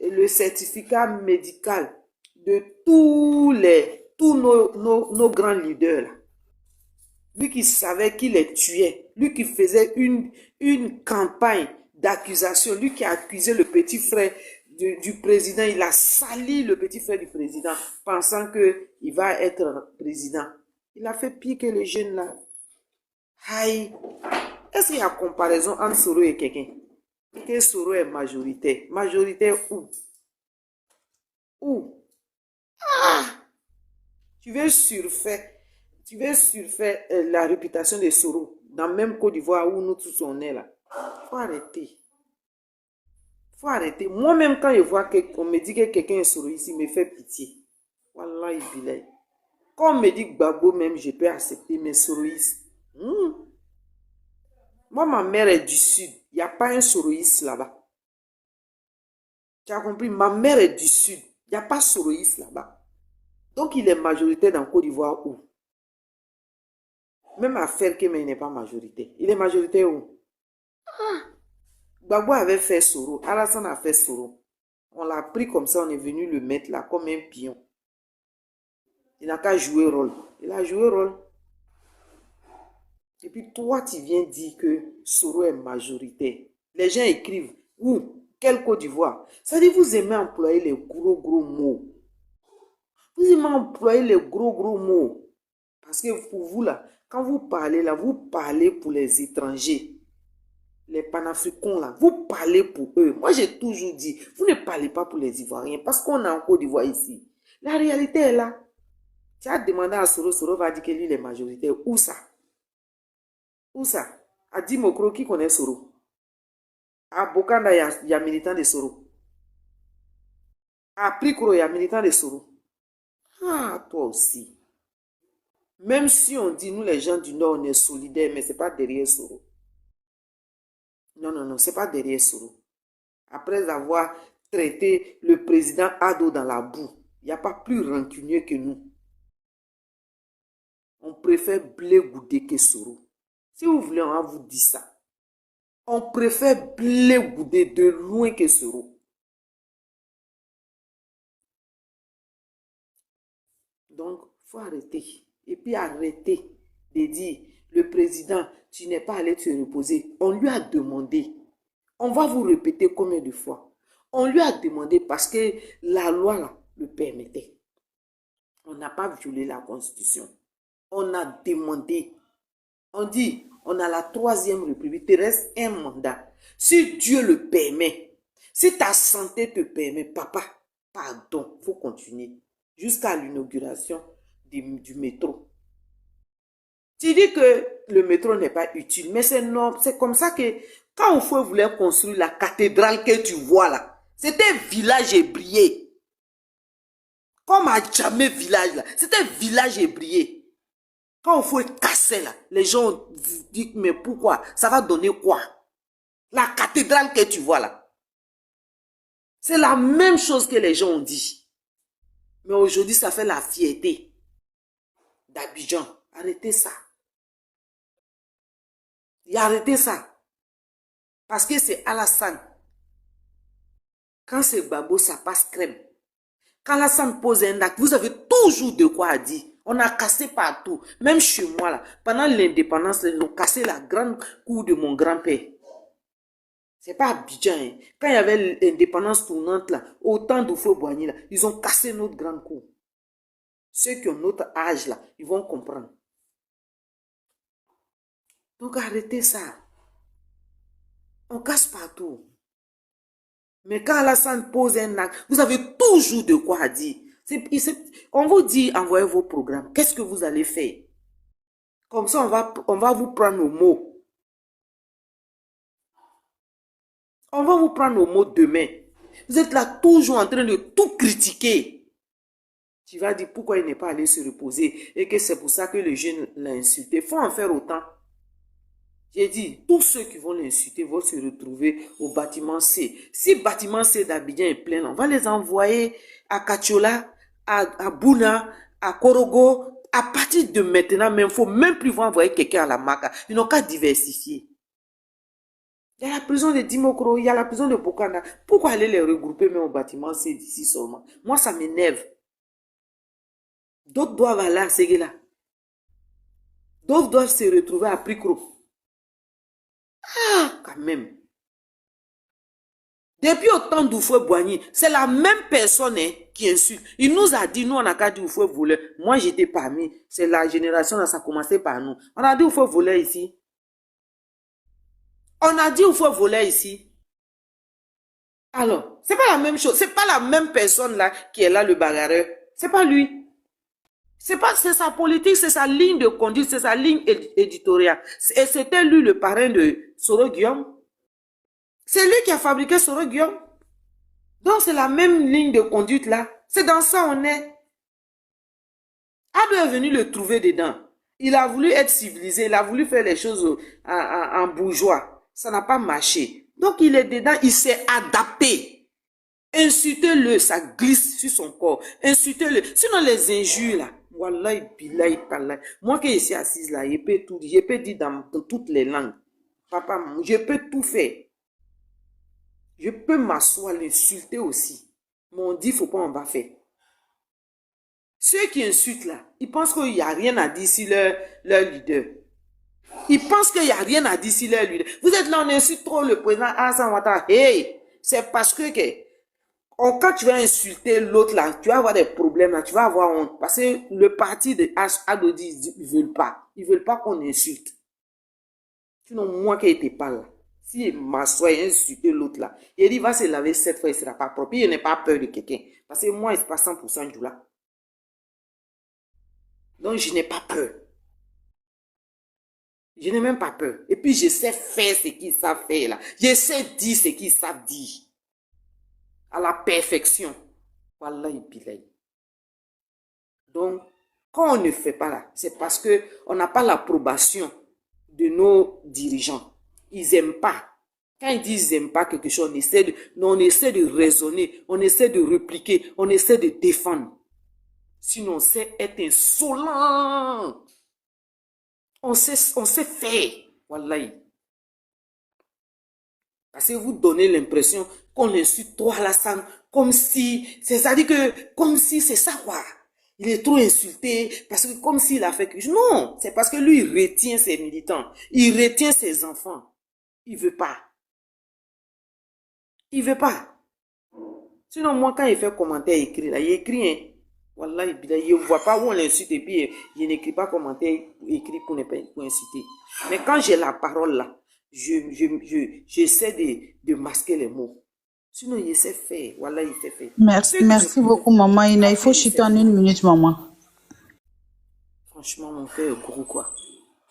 K: le certificat médical de tous nos grands leaders là. Lui qui savait qu'il les tuait, lui qui faisait une campagne d'accusation, lui qui a accusé le petit frère du président, il a sali le petit frère du président, pensant qu'il va être président. Il a fait pire que les jeunes là. Aïe! Est-ce qu'il y a comparaison entre Soro et quelqu'un? Que Soro est majoritaire. Majoritaire où? Où? Ah! Tu veux surfaire la réputation de Soro dans même Côte d'Ivoire où nous tous on est là. Faut arrêter. Faut arrêter. Moi-même, quand je vois qu'on me dit que quelqu'un est Soro ici, il me fait pitié. Wallah, il bilay. Quand on me dit Gbagbo même, je peux accepter, mais Soroïs. Moi, ma mère est du sud. Il n'y a pas un Soroïs là-bas. Tu as compris? Ma mère est du sud. Il n'y a pas Soroïs là-bas. Donc, il est majoritaire dans Côte d'Ivoire où? Même à Ferke, mais il n'est pas majoritaire. Il est majoritaire où? Gbagbo avait fait Soro. Alassane a fait Soro. On l'a pris comme ça, on est venu le mettre là comme un pion. Il n'a qu'à jouer rôle. Il a joué rôle. Et puis toi, tu viens dire que Soro est majoritaire. Les gens écrivent où? Quelle Côte d'Ivoire? Ça dit vous aimez employer les gros mots. Vous aimez employer les gros mots. Parce que pour vous là, quand vous parlez là, vous parlez pour les étrangers. Les panafricains là, vous parlez pour eux. Moi j'ai toujours dit, vous ne parlez pas pour les Ivoiriens parce qu'on a en Côte d'Ivoire ici. La réalité est là. Tu as demandé à Soro, Soro va dire que lui il est majoritaire. Où ça? Où ça? À Dimokro, qui connaît Soro? À Bokanda, il y a militant de Soro. À Prikro, il y a militant de Soro. Ah, toi aussi. Même si on dit, nous les gens du Nord, on est solidaires, mais ce n'est pas derrière Soro. Non, ce n'est pas derrière Soro. Après avoir traité le président Ado dans la boue, il n'y a pas plus rancunieux que nous. On préfère Blé Goudé que Soro. Si vous voulez, on va vous dire ça. On préfère Blé Goudé de loin que Soro. Donc, il faut arrêter. Et puis arrêter de dire, le président, tu n'es pas allé te reposer. On lui a demandé. On va vous répéter combien de fois. On lui a demandé parce que la loi là, le permettait. On n'a pas violé la Constitution. On a demandé. On dit, on a la 3e République. Il te reste un mandat. Si Dieu le permet, si ta santé te permet, papa, pardon, il faut continuer. Jusqu'à l'inauguration du métro. Tu dis que le métro n'est pas utile, mais c'est comme ça que quand on voulait construire la cathédrale que tu vois là, c'était un village ébrié. Comme à jamais village là, c'était un village ébrié. Quand on faut casser là, les gens disent mais pourquoi? Ça va donner quoi? La cathédrale que tu vois là. C'est la même chose que les gens ont dit. Mais aujourd'hui, ça fait la fierté d'Abidjan. Arrêtez ça. Arrêtez ça. Parce que c'est Alassane. Quand c'est Babo, ça passe crème. Quand Alassane pose un acte, vous avez toujours de quoi dire. On a cassé partout. Même chez moi, là, pendant l'indépendance, ils ont cassé la grande cour de mon grand-père. C'est pas Abidjan. Hein. Quand il y avait l'indépendance tournante, là, au temps d'Oufo-Boigny, là, ils ont cassé notre grande cour. Ceux qui ont notre âge, là, ils vont comprendre. Donc arrêtez ça. On casse partout. Mais quand Alassane pose un acte, vous avez toujours de quoi dire. On vous dit, envoyez vos programmes. Qu'est-ce que vous allez faire? Comme ça, on va vous prendre au mot. On va vous prendre au mot demain. Vous êtes là toujours en train de tout critiquer. Tu vas dire pourquoi il n'est pas allé se reposer et que c'est pour ça que le jeune l'a insulté. Il faut en faire autant. J'ai dit, tous ceux qui vont l'insulter vont se retrouver au bâtiment C. Si le bâtiment C d'Abidjan est plein, on va les envoyer à Kachola, à Bouna, à Korogo. À partir de maintenant, il ne faut même plus envoyer quelqu'un à la Maka. Ils n'ont qu'à diversifier. Il y a la prison de Dimokro, il y a la prison de Bokanda. Pourquoi aller les regrouper même au bâtiment C d'ici seulement? Moi, ça m'énerve. D'autres doivent aller à Séguéla. D'autres doivent se retrouver à Prikro. Ah, quand même. Depuis au temps d'Oufoué-Boigny, c'est la même personne qui insulte. Il nous a dit, nous on a qu'à dire Oufoué-Voleur. Moi j'étais parmi, c'est la génération, là, ça a commencé par nous. On a dit Oufoué-Voleur ici. On a dit Oufoué-Voleur ici. Alors, c'est pas la même chose. C'est pas la même personne là qui est là, le bagarreur. C'est pas lui. C'est sa politique, c'est sa ligne de conduite, c'est sa ligne éditoriale. Et c'était lui le parrain de Soro Guillaume. C'est lui qui a fabriqué Soro Guillaume. Donc c'est la même ligne de conduite là. C'est dans ça on est. Ado est venu le trouver dedans. Il a voulu être civilisé, il a voulu faire les choses en bourgeois. Ça n'a pas marché. Donc il est dedans, il s'est adapté. Insultez-le, ça glisse sur son corps. Insultez-le. Sinon, les injures, là, wallahi, billahi, tallahi. Moi qui suis assise là, je peux tout dire. Je peux dire dans toutes les langues. Papa, je peux tout faire. Je peux m'asseoir, l'insulter aussi. Mais on dit, il ne faut pas en va faire. Ceux qui insultent là, ils pensent qu'il n'y a rien à dire sur leur leader. Ils pensent qu'il n'y a rien à dire sur leur leader. Vous êtes là, on insulte trop le président Alassane Ouattara. Hey, c'est parce que quand tu vas insulter l'autre là, tu vas avoir des problèmes là, tu vas avoir honte. Parce que le parti de Adodi, ils veulent pas. Ils veulent pas qu'on insulte. Sinon, moi qui n'étais pas là, si il m'assoit et insulte l'autre là, il va se laver 7 fois, il ne sera pas propre. Il n'a pas peur de quelqu'un. Parce que moi, il n'est pas 100% du là. Donc, je n'ai pas peur. Je n'ai même pas peur. Et puis, je sais faire ce qu'ils savent faire là. Je sais dire ce qu'ils savent dire. À la perfection. Wallahi billahi. Donc, quand on ne fait pas là, c'est parce qu'on n'a pas l'approbation de nos dirigeants. Ils n'aiment pas. Quand ils disent qu'ils n'aiment pas quelque chose, on essaie de raisonner, on essaie de répliquer, on essaie de défendre. Sinon, on sait être insolent. On sait faire. Wallahi. Parce que vous donnez l'impression qu'on insulte trop Alassane, comme si, c'est-à-dire que, comme si c'est ça quoi. Il est trop insulté, parce que comme s'il a fait quelque chose. Non, c'est parce que lui, il retient ses militants. Il retient ses enfants. Il veut pas. Il veut pas. Sinon, moi, quand il fait commentaire écrit, là, il écrit, hein. Wallah, il ne voit pas où on l'insulte et puis il n'écrit pas commentaire écrit pour insulter. Mais quand j'ai la parole là, j'essaie de masquer les mots. Sinon, il sait faire. Wallah, il sait faire.
B: Merci beaucoup, maman. Il faut chuter en 1 minute, maman.
K: Franchement, mon frère est gros, quoi.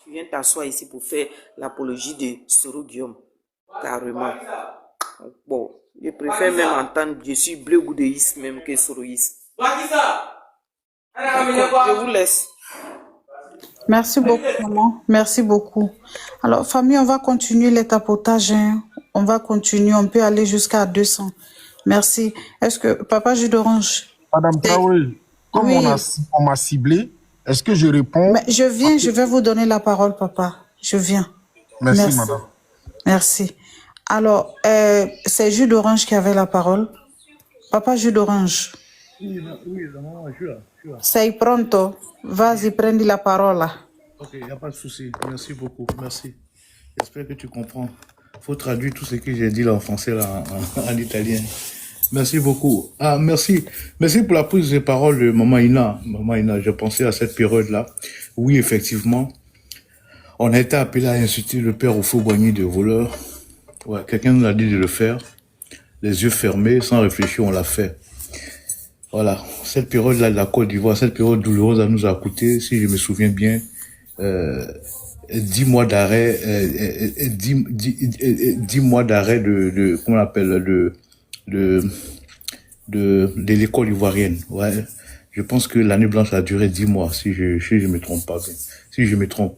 K: Tu viens t'asseoir ici pour faire l'apologie de Soro Guillaume. Carrément. Bon, je préfère même entendre je suis bleu ou de Is même que Soroïs. Je vous laisse.
B: Merci beaucoup, maman. Merci beaucoup. Alors, famille, on va continuer les tapotages. Hein. On va continuer. On peut aller jusqu'à 200. Merci. Est-ce que, papa jus d'orange?
C: Madame Traoré, comme
B: Oui.
C: on m'a ciblé, est-ce que je réponds?
B: Mais je viens, je vais vous donner la parole, papa. Je viens.
C: Merci, madame.
B: Merci. Alors, c'est jus d'orange qui avait la parole. Papa jus d'orange.
D: Oui, maman, je suis là.
B: Sei pronto. Vas-y, prendi la parole.
D: Ok, il n'y a pas de souci. Merci beaucoup. Merci. J'espère que tu comprends. Il faut traduire tout ce que j'ai dit là en français, là, en italien. Merci beaucoup. Ah, merci. Merci pour la prise de parole de Maman Ina. Maman Ina, je pensais à cette période-là. Oui, effectivement, on a été appelé à insulter le père au faux boigny de voleurs. Ouais, quelqu'un nous a dit de le faire. Les yeux fermés, sans réfléchir, on l'a fait. Voilà, cette période-là de la Côte d'Ivoire, cette période douloureuse, elle nous a coûté, si je me souviens bien, 10 mois d'arrêt, 10 mois d'arrêt de comment on appelle, de l'école ivoirienne. Ouais, je pense que l'année blanche a duré 10 mois, si je me trompe pas bien, si je me trompe,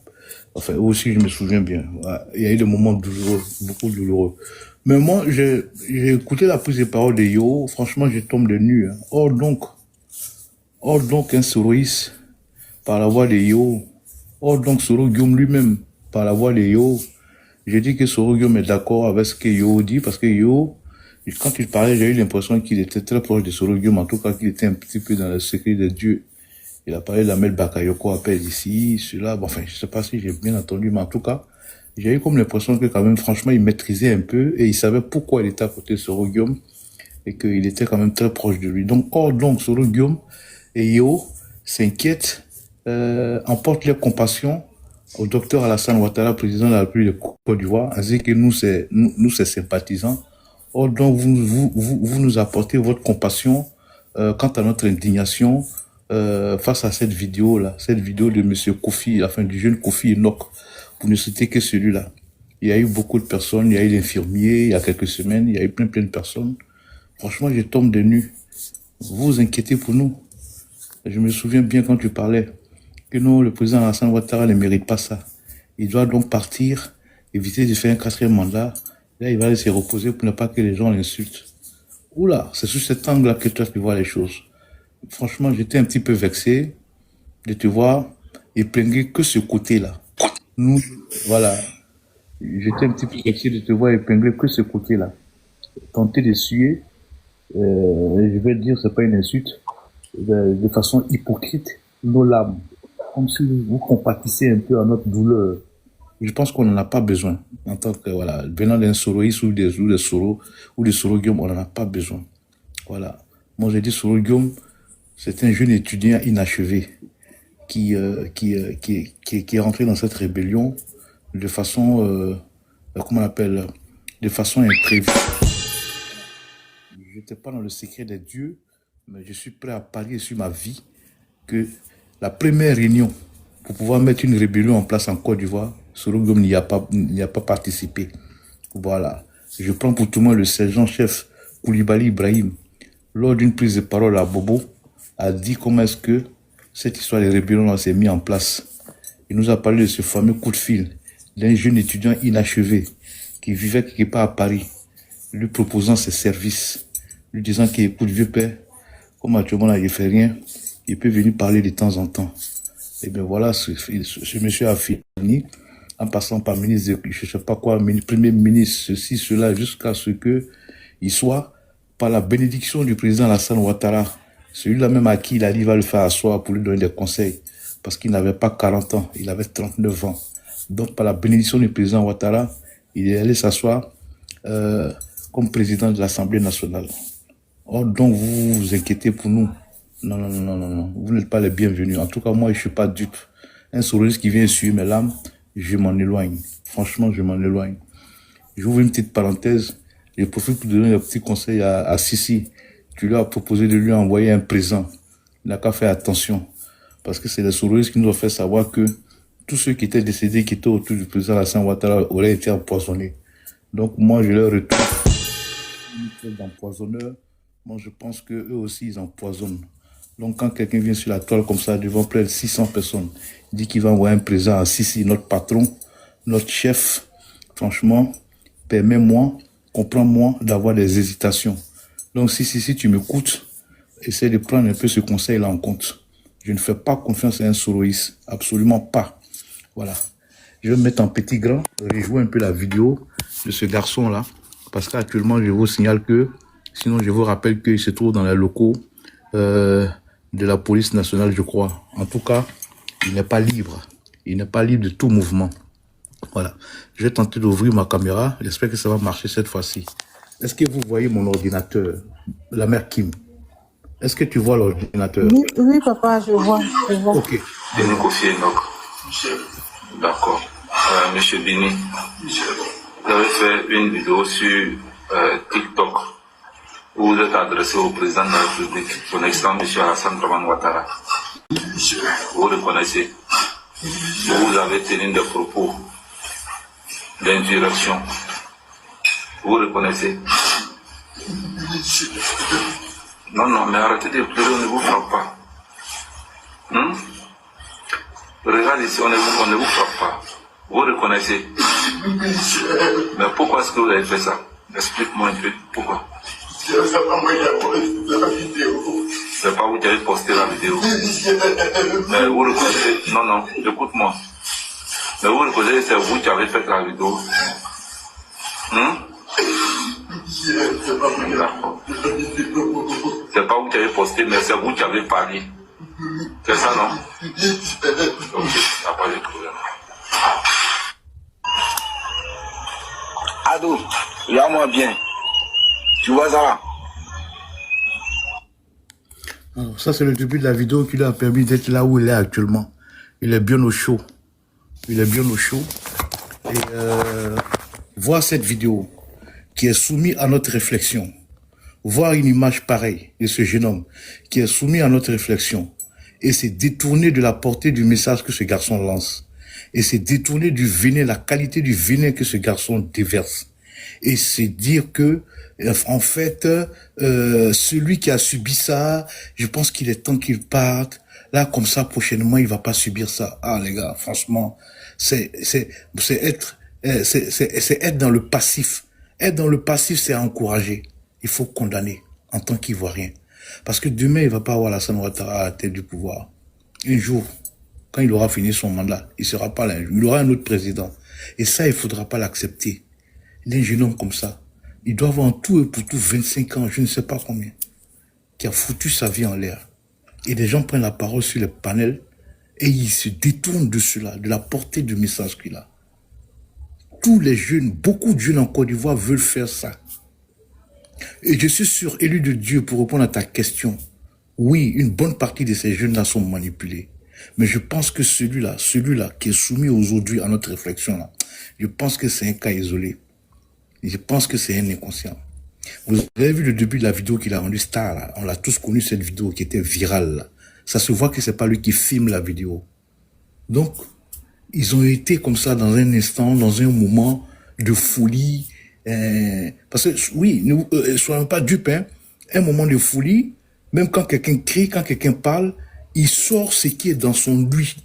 D: enfin, ou si je me souviens bien. Ouais, il y a eu des moments douloureux, beaucoup douloureux. Mais moi, j'ai écouté la prise de parole de Yo, franchement, je tombe de nu. Hein. Or donc, un Soroïs, par la voix de Yo, or donc Soro Guillaume lui-même, par la voix de Yo, j'ai dit que Soro Guillaume est d'accord avec ce que Yo dit, parce que Yo, quand il parlait, j'ai eu l'impression qu'il était très proche de Soro Guillaume, en tout cas qu'il était un petit peu dans le secret de Dieu. Il a parlé d'Ahmed Bakayoko, appelle ici, cela, bon, enfin, je sais pas si j'ai bien entendu, mais en tout cas, j'ai eu comme l'impression que quand même, franchement, il maîtrisait un peu et il savait pourquoi il était à côté de Soro Guillaume et qu'il était quand même très proche de lui. Donc, Soro Guillaume et Yo s'inquiètent, emportent leur compassion au docteur Alassane Ouattara, président de la République de Côte d'Ivoire, ainsi que nous, ses sympathisants. Or, donc, vous nous apportez votre compassion quant à notre indignation face à cette vidéo-là, cette vidéo de monsieur Kofi, enfin du jeune Kofi Enoch, pour ne citer que celui-là. Il y a eu beaucoup de personnes, il y a eu l'infirmier, il y a quelques semaines, il y a eu plein de personnes. Franchement, je tombe de nu. Vous vous inquiétez pour nous. Je me souviens bien quand tu parlais que non, le président Alassane Ouattara ne mérite pas ça. Il doit donc partir, éviter de faire un 4e mandat. Là, il va aller se reposer pour ne pas que les gens l'insultent. Oula, c'est sous cet angle-là que toi tu vois les choses. Franchement, j'étais un petit peu vexé de te voir épingler que ce côté-là. Nous, voilà, j'étais un petit peu vexé de te voir épingler que ce côté-là. Tenter de suer, je vais dire, c'est pas une insulte, de façon hypocrite, nos larmes. Comme si vous compatissez un peu à notre douleur. Je pense qu'on n'en a pas besoin. En tant que, voilà, venant d'un soroïste ou des Soro, ou des Soroguium, on n'en a pas besoin. Voilà. Moi, j'ai dit Soroguium, c'est un jeune étudiant inachevé qui est rentré dans cette rébellion de façon, comment on appelle, de façon imprévue. Je n'étais pas dans le secret des dieux, mais je suis prêt à parier sur ma vie que la première réunion pour pouvoir mettre une rébellion en place en Côte d'Ivoire, Soroguium n'y a pas participé. Voilà. Je prends pour tout le monde le sergent-chef Koulibaly Ibrahim, lors d'une prise de parole à Bobo, a dit comment est-ce que cette histoire de rébellion s'est mise en place. Il nous a parlé de ce fameux coup de fil d'un jeune étudiant inachevé qui vivait quelque part à Paris, lui proposant ses services, lui disant qu'il écoute vieux père, comme actuellement là il ne fait rien, il peut venir parler de temps en temps. Et bien voilà, ce monsieur a fini en passant par ministre, je ne sais pas quoi, premier ministre, ceci, cela, jusqu'à ce que il soit, par la bénédiction du président Alassane Ouattara, celui-là même à qui il a dit va le faire asseoir pour lui donner des conseils, parce qu'il n'avait pas 40 ans, il avait 39 ans. Donc par la bénédiction du président Ouattara, il est allé s'asseoir comme président de l'Assemblée nationale. Or, donc vous vous inquiétez pour nous. Non, vous n'êtes pas les bienvenus. En tout cas, moi, je ne suis pas dupe. Un sourire qui vient suivre mes larmes, je m'en éloigne. Franchement, je m'en éloigne. J'ouvre une petite parenthèse. Je profite pour donner un petit conseil à Sissi. Tu lui as proposé de lui envoyer un présent. Il n'a qu'à faire attention. Parce que c'est les sourires qui nous ont fait savoir que tous ceux qui étaient décédés, qui étaient autour du président Alassane Ouattara, auraient été empoisonnés. Donc, moi, je leur retourne d'empoisonneurs. Moi, je pense qu'eux aussi, ils empoisonnent. Donc, quand quelqu'un vient sur la toile comme ça, devant près de 600 personnes, il dit qu'il va envoyer un présent à Sissi, notre patron, notre chef, franchement, permets-moi, comprends-moi d'avoir des hésitations. Donc, si tu m'écoutes, essaie de prendre un peu ce conseil-là en compte. Je ne fais pas confiance à un soroïste, absolument pas. Voilà. Je vais me mettre en petit grand, rejouer un peu la vidéo de ce garçon-là, parce qu'actuellement, je vous signale que, sinon je vous rappelle qu'il se trouve dans les locaux de la police nationale, je crois. En tout cas, il n'est pas libre. Il n'est pas libre de tout mouvement. Voilà. Je vais tenter d'ouvrir ma caméra. J'espère que ça va marcher cette fois-ci. Est-ce que vous voyez mon ordinateur, la mère Kim? Est-ce que tu vois l'ordinateur?
B: Oui, papa, je vois.
D: Ok.
L: Bini Kofi Enoch. D'accord. Monsieur Bini, vous avez fait une vidéo sur TikTok où vous êtes adressé au président de la République, son excellent monsieur Alassane Ouattara. Vous reconnaissez, vous avez tenu des propos d'insurrection. Vous reconnaissez. Non, mais arrêtez de pleurer, on ne vous frappe pas. Regardez ici, on ne vous frappe pas. Vous reconnaissez. Mais pourquoi est-ce que vous avez fait ça? Explique-moi un peu pourquoi. C'est pas vous qui avez posté la vidéo. Mais vous reconnaissez. Non, écoute-moi. Mais vous reconnaissez, c'est vous qui avez fait la vidéo. D'accord. C'est pas vous qui avez posté, mais c'est vous qui avez parlé. C'est ça, non? Ok, il n'y a pas de problème.
M: Ado, regarde-moi bien. Tu vois ça?
D: Alors, ça, c'est le début de la vidéo qui lui a permis d'être là où il est actuellement. Il est bien au chaud. Et voir cette vidéo qui est soumise à notre réflexion, voir une image pareille de ce jeune homme qui est soumis à notre réflexion et c'est détourné de la portée du message que ce garçon lance et c'est détourné du venin, la qualité du venin que ce garçon déverse et c'est dire que en fait celui qui a subi ça, je pense qu'il est temps qu'il parte là comme ça prochainement il va pas subir ça. Ah les gars, franchement c'est être dans le passif. Être dans le passif, c'est encourager. Il faut condamner en tant qu'Ivoirien. Parce que demain, il ne va pas avoir Alassane Ouattara à la tête du pouvoir. Un jour, quand il aura fini son mandat, il ne sera pas là. Il aura un autre président. Et ça, il ne faudra pas l'accepter. Il est un jeune homme comme ça. Il doit avoir en tout et pour tout 25 ans, je ne sais pas combien, qui a foutu sa vie en l'air. Et des gens prennent la parole sur les panels et ils se détournent de cela, de la portée du message qu'il a. Tous les jeunes, beaucoup de jeunes en Côte d'Ivoire veulent faire ça. Et je suis sûr, élu de Dieu, pour répondre à ta question, oui, une bonne partie de ces jeunes-là sont manipulés. Mais je pense que celui-là qui est soumis aujourd'hui à notre réflexion, là, je pense que c'est un cas isolé. Je pense que c'est un inconscient. Vous avez vu le début de la vidéo qu'il a rendue star, là. On l'a tous connu, cette vidéo qui était virale, là. Ça se voit que c'est pas lui qui filme la vidéo. Donc, ils ont été comme ça dans un instant, dans un moment de folie. Parce que, oui, ne soyons pas dupes, hein. Un moment de folie, même quand quelqu'un crie, quand quelqu'un parle, il sort ce qui est dans son lui,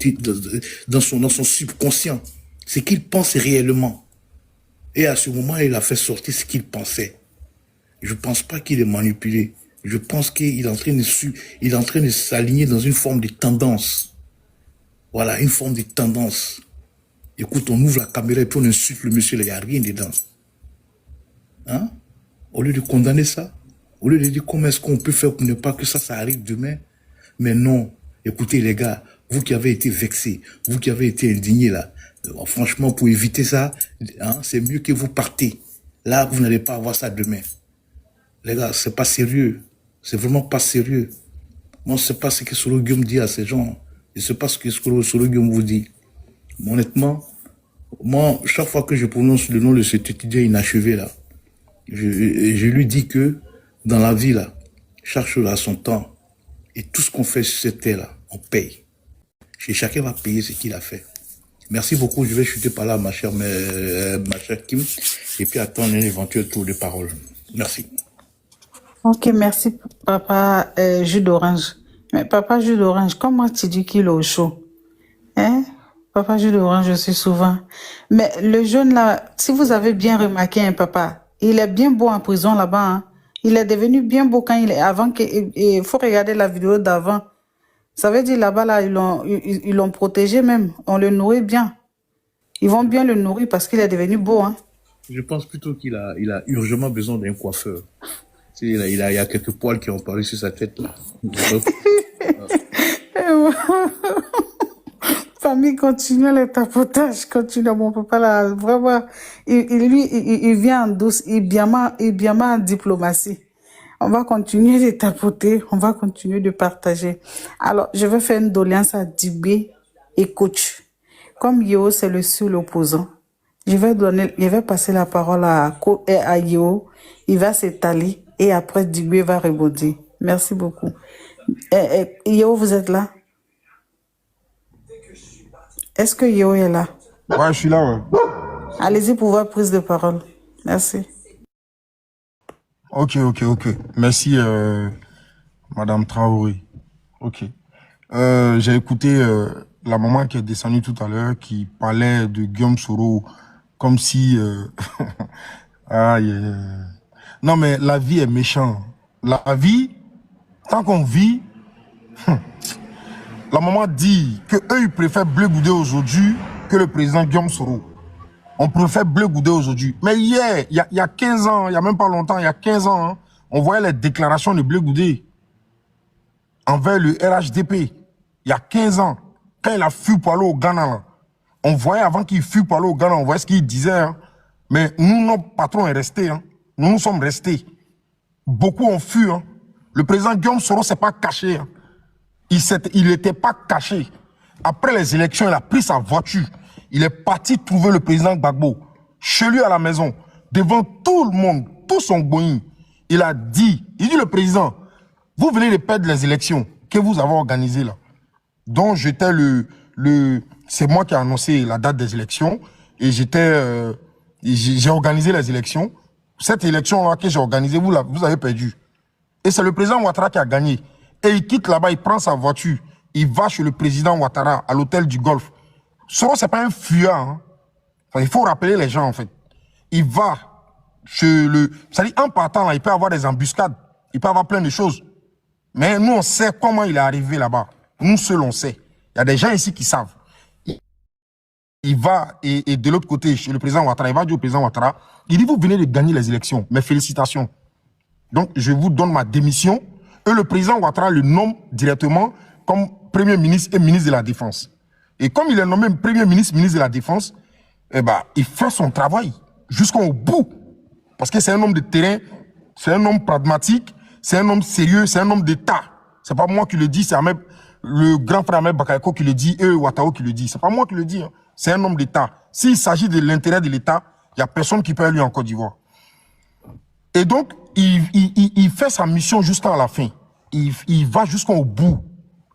D: dans son subconscient, ce qu'il pense réellement. Et à ce moment, il a fait sortir ce qu'il pensait. Je ne pense pas qu'il est manipulé. Je pense qu'il est en train de s'aligner dans une forme de tendance. Voilà, une forme de tendance. Écoute, on ouvre la caméra et puis on insulte le monsieur, il n'y a rien dedans. Hein? Au lieu de condamner ça, au lieu de dire comment est-ce qu'on peut faire pour ne pas que ça arrive demain. Mais non, écoutez les gars, vous qui avez été vexés, vous qui avez été indignés là, franchement, pour éviter ça, hein, c'est mieux que vous partez. Là, vous n'allez pas avoir ça demain. Les gars, c'est pas sérieux. C'est vraiment pas sérieux. Moi, je ne sais pas ce que Solo Guillaume dit à ces gens. Je ne sais pas ce que Solo Guillaume vous dit. Mais honnêtement, moi, chaque fois que je prononce le nom de cet étudiant inachevé là, je lui dis que dans la vie là, chaque chose a son temps. Et tout ce qu'on fait sur cette terre là, on paye. Et chacun va payer ce qu'il a fait. Merci beaucoup. Je vais chuter par là, ma chère Kim, et puis attendre un éventuel tour de parole. Merci.
B: Ok, merci, papa jus d'orange. Mais papa jus d'orange, comment tu dis qu'il est au chaud? Hein? Papa jus d'orange, je suis souvent. Mais le jeune là, si vous avez bien remarqué, hein, papa, il est bien beau en prison là-bas. Hein? Il est devenu bien beau quand il est avant que. Il faut regarder la vidéo d'avant. Ça veut dire là-bas, là, ils l'ont protégé même. On le nourrit bien. Ils vont bien le nourrir parce qu'il est devenu beau. Hein.
D: Je pense plutôt qu'il a urgemment besoin d'un coiffeur. Il y a quelques poils qui ont paru sur sa tête. Là.
B: Famille, continue le tapotage. Continue, mon papa là. Vraiment, il vient en douce. Il vient en diplomatie. On va continuer de tapoter, on va continuer de partager. Alors, je vais faire une doléance à Dibé et coach. Comme Yo, c'est le seul opposant, je vais passer la parole à Yo. Il va s'étaler et après Dibé va rebondir. Merci beaucoup. Yo, vous êtes là? Est-ce que Yo est là?
C: Ouais, je suis là, ouais.
B: Allez-y pour votre prise de parole. Merci.
C: Ok. Merci, Madame Traoré. Ok. J'ai écouté la maman qui est descendue tout à l'heure qui parlait de Guillaume Soro comme si... Non, mais la vie est méchante. La vie, tant qu'on vit... La maman dit que eux ils préfèrent Bleu Goudé aujourd'hui que le président Guillaume Soro. On préfère Bleu Goudé aujourd'hui. Mais hier, il y a 15 ans, il n'y a même pas longtemps, il y a 15 ans, hein, on voyait les déclarations de Bleu Goudé envers le RHDP. Il y a 15 ans, quand il a fui pour aller au Ghana, là, on voyait avant qu'il fuit pour aller au Ghana, on voyait ce qu'il disait. Hein. Mais nous, notre patron est resté. Hein. Nous sommes restés. Beaucoup ont fui. Hein. Le président Guillaume Soro ne s'est pas caché. Hein. Il n'était pas caché. Après les élections, il a pris sa voiture. Il est parti trouver le président Gbagbo, chez lui à la maison, devant tout le monde, tout son going. Il dit le président, vous venez de perdre les élections que vous avez organisées là. Donc j'étais c'est moi qui ai annoncé la date des élections et j'ai organisé les élections. Cette élection-là que j'ai organisée, vous avez perdu. Et c'est le président Ouattara qui a gagné. Et il quitte là-bas, il prend sa voiture, il va chez le président Ouattara à l'hôtel du Golfe. Soro, c'est pas un fuyard. Hein. Enfin, il faut rappeler les gens, en fait. Il va c'est-à-dire, en partant là, il peut avoir des embuscades, il peut avoir plein de choses. Mais nous, on sait comment il est arrivé là-bas. Nous seuls, on sait. Il y a des gens ici qui savent. Il va, et de l'autre côté, chez le président Ouattara, il va dire au président Ouattara, il dit, vous venez de gagner les élections, mes félicitations. Donc, je vous donne ma démission, et le président Ouattara le nomme directement comme Premier ministre et ministre de la Défense. Et comme il est nommé Premier ministre, ministre de la Défense, eh ben, il fait son travail jusqu'au bout. Parce que c'est un homme de terrain, c'est un homme pragmatique, c'est un homme sérieux, c'est un homme d'État. C'est pas moi qui le dis, c'est le grand frère Ahmed Bakayoko qui le dit, et Ouattara qui le dit. C'est pas moi qui le dis, hein. C'est un homme d'État. S'il s'agit de l'intérêt de l'État, il n'y a personne qui peut aller en Côte d'Ivoire. Et donc, il fait sa mission jusqu'à la fin. Il va jusqu'au bout.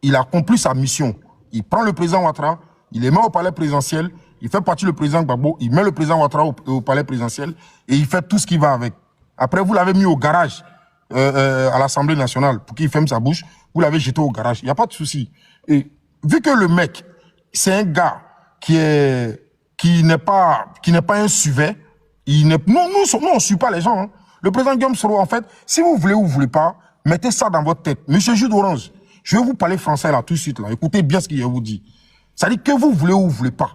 C: Il accomplit sa mission. Il prend le président Ouattara, il le met au palais présidentiel, il fait partie du président Gbagbo, il met le président Ouattara au palais présidentiel et il fait tout ce qui va avec. Après, vous l'avez mis au garage à l'Assemblée nationale pour qu'il ferme sa bouche. Vous l'avez jeté au garage. Il n'y a pas de souci. Et vu que le mec, c'est un gars qui n'est pas un suvet, nous, on ne suit pas les gens. Hein. Le président Guillaume Soro, en fait, si vous voulez ou vous ne voulez pas, mettez ça dans votre tête. Monsieur Jus d'Orange, je vais vous parler français là tout de suite. Là. Écoutez bien ce qu'il vous dit. Ça dit que vous voulez ou vous ne voulez pas.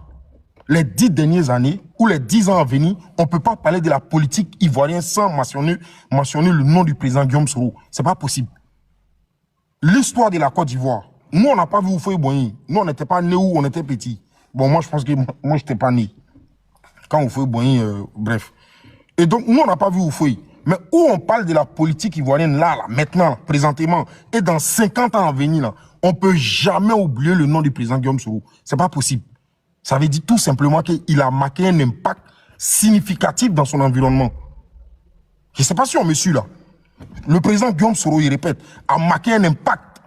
C: Les 10 dernières années ou les 10 ans à venir, on ne peut pas parler de la politique ivoirienne sans mentionner le nom du président Guillaume Soro. Ce n'est pas possible. L'histoire de la Côte d'Ivoire, nous, on n'a pas vu Houphouët Boigny. Nous, on n'était pas nés où on était petits. Bon, moi, je pense que moi, je n'étais pas né. Quand Houphouët Boigny, bref. Et donc, nous, on n'a pas vu Houphouët. Mais où on parle de la politique ivoirienne, là, maintenant, là, présentement, et dans 50 ans à venir, là, on ne peut jamais oublier le nom du président Guillaume Soro. Ce n'est pas possible. Ça veut dire tout simplement qu'il a marqué un impact significatif dans son environnement. Je ne sais pas si on me suit là. Le président Guillaume Soro, il répète, a marqué un impact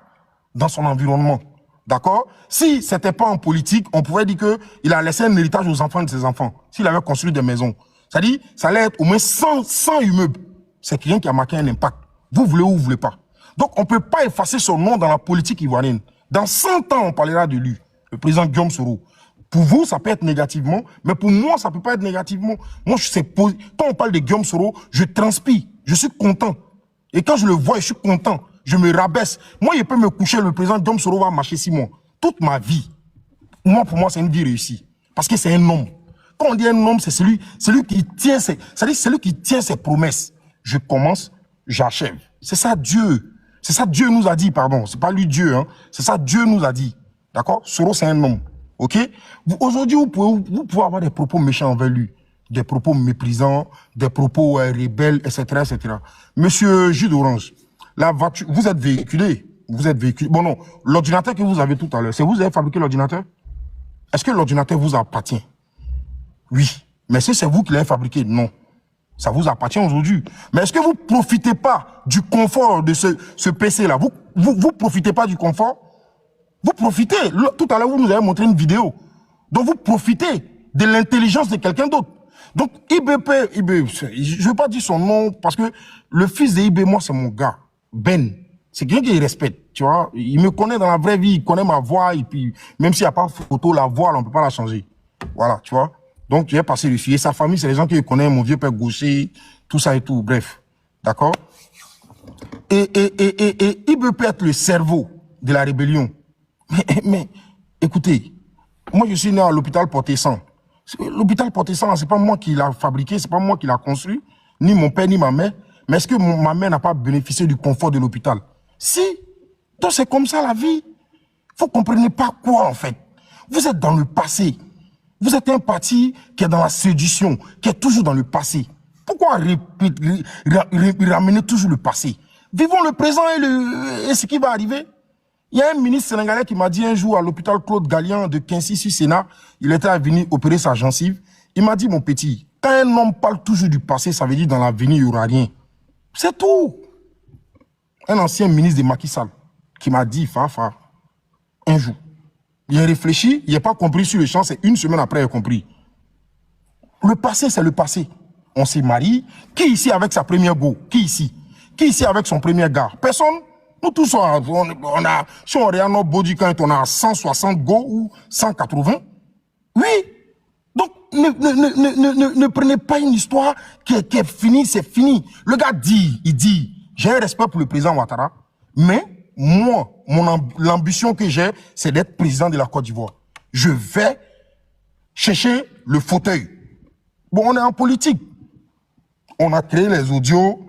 C: dans son environnement. D'accord? Si ce n'était pas en politique, on pourrait dire qu'il a laissé un héritage aux enfants de ses enfants. S'il avait construit des maisons. C'est-à-dire, ça allait être au moins 100 immeubles. C'est quelqu'un qui a marqué un impact. Vous voulez ou vous ne voulez pas. Donc, on ne peut pas effacer son nom dans la politique ivoirienne. Dans 100 ans, on parlera de lui, le président Guillaume Soro. Pour vous, ça peut être négativement, mais pour moi, ça ne peut pas être négativement. Moi, quand on parle de Guillaume Soro, je transpire, je suis content. Et quand je le vois, je suis content. Je me rabaisse. Moi, il peut me coucher, le président Guillaume Soro va marcher 6 mois. Toute ma vie. Moi, pour moi, c'est une vie réussie. Parce que c'est un homme. Quand on dit un homme, c'est celui qui tient celui qui tient ses promesses. Je commence, j'achève. C'est ça Dieu. C'est ça Dieu nous a dit, pardon. C'est pas lui Dieu, hein. C'est ça Dieu nous a dit. D'accord? Soro, c'est un homme. Ok? Aujourd'hui, vous pouvez avoir des propos méchants envers lui. Des propos méprisants, des propos rebelles, etc., etc. Monsieur Jus d'Orange, là, vous êtes véhiculé. Vous êtes véhiculé. Bon, non. L'ordinateur que vous avez tout à l'heure, c'est vous qui avez fabriqué l'ordinateur? Est-ce que l'ordinateur vous appartient? Oui. Mais si c'est vous qui l'avez fabriqué, non. Ça vous appartient aujourd'hui. Mais est-ce que vous ne profitez pas du confort de ce PC-là? Vous profitez pas du confort? Vous profitez. Tout à l'heure, vous nous avez montré une vidéo. Donc, vous profitez de l'intelligence de quelqu'un d'autre. Donc, IBP, je ne veux pas dire son nom parce que le fils de IB, moi, c'est mon gars. Ben. C'est quelqu'un qui respecte, tu vois. Il me connaît dans la vraie vie, il connaît ma voix, et puis, même s'il n'y a pas de photo, la voix, là, on ne peut pas la changer. Voilà, tu vois. Donc, tu es passé dessus. Et sa famille, c'est les gens qui connaissent, mon vieux père gaucher, tout ça et tout, bref. D'accord? Et IB peut être le cerveau de la rébellion. Mais, écoutez, moi, je suis né à l'hôpital Porté-Sang. L'hôpital Porté-Sang, c'est pas moi qui l'a fabriqué, c'est pas moi qui l'a construit, ni mon père, ni ma mère. Mais est-ce que ma mère n'a pas bénéficié du confort de l'hôpital? Si. Donc, c'est comme ça la vie. Vous ne comprenez pas quoi, en fait. Vous êtes dans le passé. Vous êtes un parti qui est dans la séduction, qui est toujours dans le passé. Pourquoi ramener toujours le passé? Vivons le présent et ce qui va arriver. Il y a un ministre sénégalais qui m'a dit un jour à l'hôpital Claude Gallian de Quincy sur Sénat, il était venu opérer sa gencive. Il m'a dit, mon petit, quand un homme parle toujours du passé, ça veut dire dans l'avenir, il n'y aura rien. C'est tout. Un ancien ministre de Macky Sall qui m'a dit, Fafa, un jour, il a réfléchi, il n'a pas compris sur le champ, c'est une semaine après, il a compris. Le passé, c'est le passé. On s'est marié. Qui ici avec sa première go? Qui ici? Qui ici avec son premier gars? Personne. Nous tous, si on regarde notre body count, on a 160 go ou 180. Oui. Donc, ne prenez pas une histoire qui est finie, c'est fini. Le gars dit, j'ai un respect pour le président Ouattara, mais moi, l'ambition que j'ai, c'est d'être président de la Côte d'Ivoire. Je vais chercher le fauteuil. Bon, on est en politique. On a créé les audios,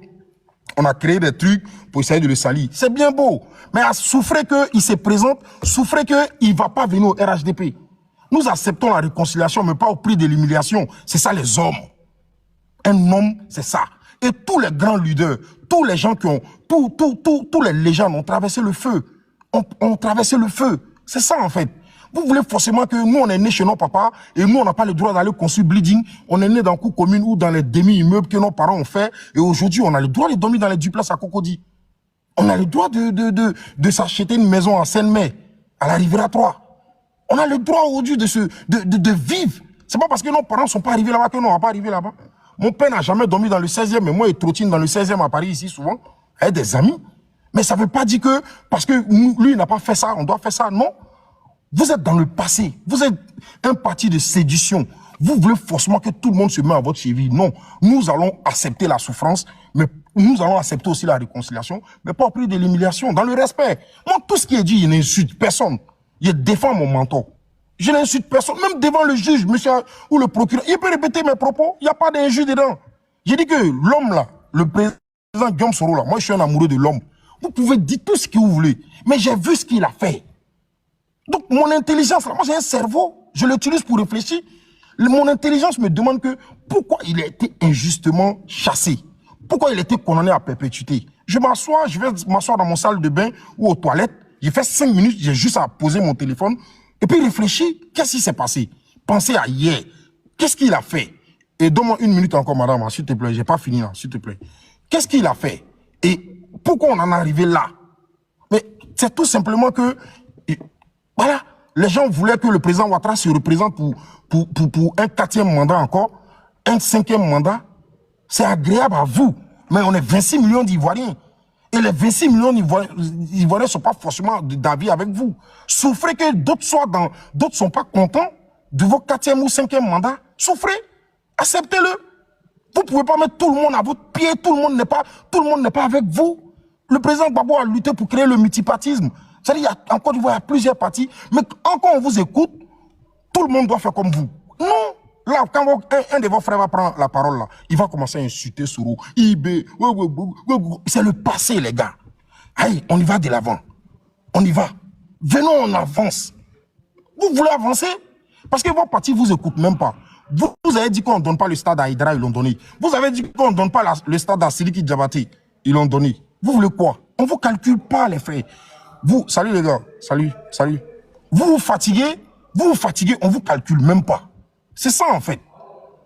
C: on a créé des trucs pour essayer de le salir. C'est bien beau, mais souffrez qu'il se présente, souffrez qu'il ne va pas venir au RHDP. Nous acceptons la réconciliation, mais pas au prix de l'humiliation. C'est ça les hommes. Un homme, c'est ça. Et tous les grands leaders, tous les gens qui ont, tous les légendes ont traversé le feu. Ont traversé le feu. C'est ça en fait. Vous voulez forcément que nous, on est nés chez nos papas et nous, on n'a pas le droit d'aller construire bleeding. On est né dans une commune ou dans les demi-immeubles que nos parents ont fait. Et aujourd'hui, on a le droit de dormir dans les duplexes à Cocody. On a le droit de s'acheter une maison en Seine-Mai, à la Riviera 3. On a le droit aujourd'hui de vivre. C'est pas parce que nos parents ne sont pas arrivés là-bas que nous, on va pas arriver là-bas. Mon père n'a jamais dormi dans le 16e, mais moi, il trottine dans le 16e à Paris, ici, souvent, avec des amis. Mais ça ne veut pas dire que, parce que lui, il n'a pas fait ça, on doit faire ça. Non. Vous êtes dans le passé. Vous êtes un parti de séduction. Vous voulez forcément que tout le monde se mette à votre cheville. Non. Nous allons accepter la souffrance, mais nous allons accepter aussi la réconciliation, mais pas au prix de l'humiliation, dans le respect. Moi, tout ce qui est dit, il n'insulte personne. Je défends mon mentor. Je n'insulte personne, même devant le juge, monsieur, ou le procureur. Il peut répéter mes propos, il n'y a pas d'injure dedans. J'ai dit que l'homme là, le président Guillaume Soro là, moi je suis un amoureux de l'homme. Vous pouvez dire tout ce que vous voulez, mais j'ai vu ce qu'il a fait. Donc mon intelligence là, moi j'ai un cerveau, je l'utilise pour réfléchir. Mon intelligence me demande que pourquoi il a été injustement chassé, pourquoi il a été condamné à perpétuité. Je m'assois, je vais m'asseoir dans mon salle de bain ou aux toilettes. J'ai fait 5 minutes, j'ai juste à poser mon téléphone et puis réfléchir, qu'est-ce qui s'est passé? Pensez à hier, qu'est-ce qu'il a fait? Et donne-moi 1 minute encore, madame, s'il te plaît, j'ai pas fini là, s'il te plaît. Qu'est-ce qu'il a fait? Et pourquoi on en est arrivé là? Mais c'est tout simplement que, voilà, les gens voulaient que le président Ouattara se représente pour un 4e mandat encore, un 5e mandat. C'est agréable à vous, mais on est 26 millions d'Ivoiriens. Et les 26 millions d'Ivoiriens ne sont pas forcément d'avis avec vous. Souffrez que d'autres ne sont pas contents de vos 4e ou 5e mandat. Souffrez. Acceptez-le. Vous ne pouvez pas mettre tout le monde à votre pied. Tout le monde n'est pas avec vous. Le président Gbagbo a lutté pour créer le multipartisme. C'est-à-dire qu'il y a encore il y a plusieurs partis. Mais quand on vous écoute, tout le monde doit faire comme vous. Non. Là, quand un de vos frères va prendre la parole, là, il va commencer à insulter Soro. C'est le passé, les gars. Allez, on y va de l'avant. On y va. Venons, on avance. Vous voulez avancer? Parce que vos partis ne vous écoutent même pas. Vous avez dit qu'on ne donne pas le stade à Hydra, ils l'ont donné. Vous avez dit qu'on ne donne pas le stade à Siliki Diabaté, ils l'ont donné. Vous voulez quoi? On ne vous calcule pas, les frères. Vous, salut les gars, salut. Vous vous fatiguez, on ne vous calcule même pas. C'est ça en fait.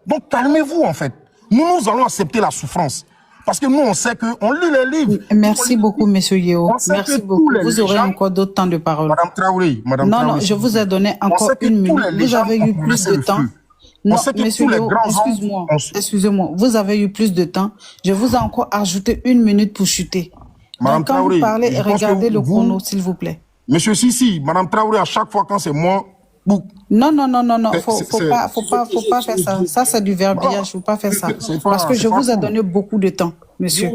C: Donc calmez-vous en fait. Nous allons accepter la souffrance. Parce que nous, on sait qu'on lit les livres.
B: Merci beaucoup, monsieur Yeo. Merci beaucoup. Vous aurez encore d'autres temps de parole.
C: Madame Traoré.
B: Non, je vous ai donné encore 1 minute. Vous avez eu plus de temps. Non, monsieur Yeo, excusez-moi. Vous avez eu plus de temps. Je vous ai encore ajouté 1 minute pour chuter. Donc, quand vous parlez, regardez le chrono, s'il vous plaît.
C: Monsieur Sissi, Madame Traoré, à chaque fois quand c'est moi...
B: Non, faut pas faire ça. Ça, c'est du verbiage, faut pas faire ça. Parce que je vous ai donné beaucoup de temps, monsieur.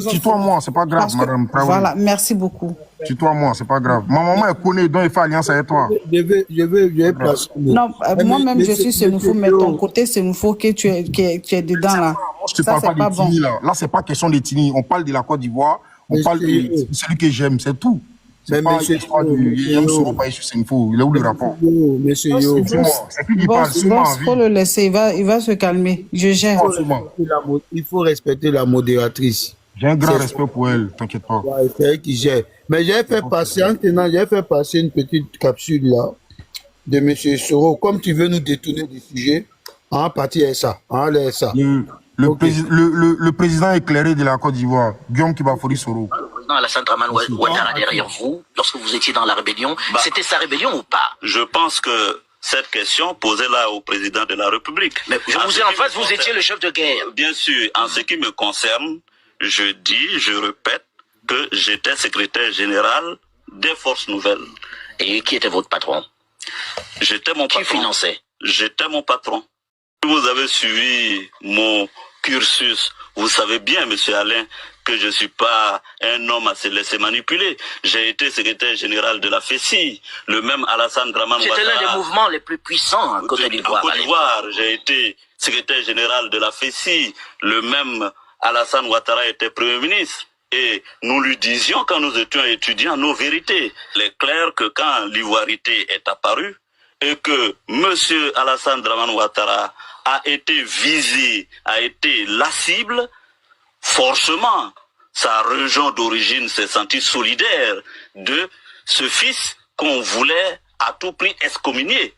C: Tutoie-moi, c'est pas grave, Madame Traoré.
B: Voilà, merci beaucoup.
C: Tutoie-moi, c'est pas grave. Ma maman est connue, donc il fait alliance avec toi.
E: Je vais placer.
B: Non, moi-même, je suis Sénoufo, mais ton côté Sénoufo que tu es dedans, là.
C: Je te parle pas de Tini, là. Là, c'est pas question de Tini. On parle de la Côte d'Ivoire. On parle de celui que j'aime, c'est tout. C'est pas l'histoire du Guillaume Soro, pas sur Sénifo. Il est où le rapport?
E: Monsieur Yo.
C: C'est qui qui parle?
B: Faut le laisser, il va se calmer. Je gère.
E: Il faut respecter la modératrice.
C: J'ai un grand respect pour elle, t'inquiète pas.
E: Ouais, c'est elle qui gère. Mais j'ai fait passer, une petite capsule là de monsieur Soro. Comme tu veux nous détourner du sujet, en partie SA.
C: Le président éclairé de la Côte d'Ivoire, Guillaume Kibafori Soro.
N: Alassane Dramane Ouattara derrière vous, lorsque vous étiez dans la rébellion, c'était sa rébellion ou pas?
O: Je pense que cette question, posez-la au président de la République.
N: Mais je vous ai en face, vous étiez le chef de guerre.
O: Bien sûr, en ce qui me concerne, je répète que j'étais secrétaire général des Forces Nouvelles.
N: Et qui était votre patron?
O: J'étais mon patron.
N: Qui finançait?
O: J'étais mon patron. Vous avez suivi mon cursus. Vous savez bien, monsieur Alain, que je ne suis pas un homme à se laisser manipuler. J'ai été secrétaire général de la FECI, le même Alassane Dramane Ouattara.
N: C'était l'un des mouvements les plus puissants en Côte d'Ivoire.
O: En Côte d'Ivoire, j'ai été secrétaire général de la FECI, le même Alassane Ouattara était Premier ministre. Et nous lui disions, quand nous étions étudiants, nos vérités. Il est clair que quand l'ivoirité est apparue, et que monsieur Alassane Dramane Ouattara a été visé, a été la cible, forcément, sa région d'origine s'est sentie solidaire de ce fils qu'on voulait à tout prix excommunier,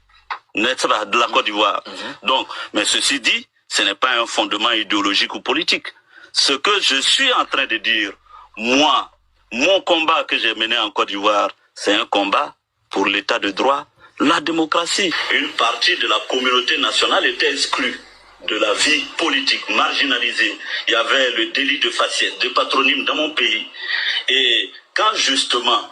O: n'est-ce pas, de la Côte d'Ivoire. Donc, mais ceci dit, ce n'est pas un fondement idéologique ou politique. Ce que je suis en train de dire, moi, mon combat que j'ai mené en Côte d'Ivoire, c'est un combat pour l'état de droit, la démocratie. Une partie de la communauté nationale était exclue de la vie politique, marginalisée. Il y avait le délit de faciès, de patronyme dans mon pays. Et quand justement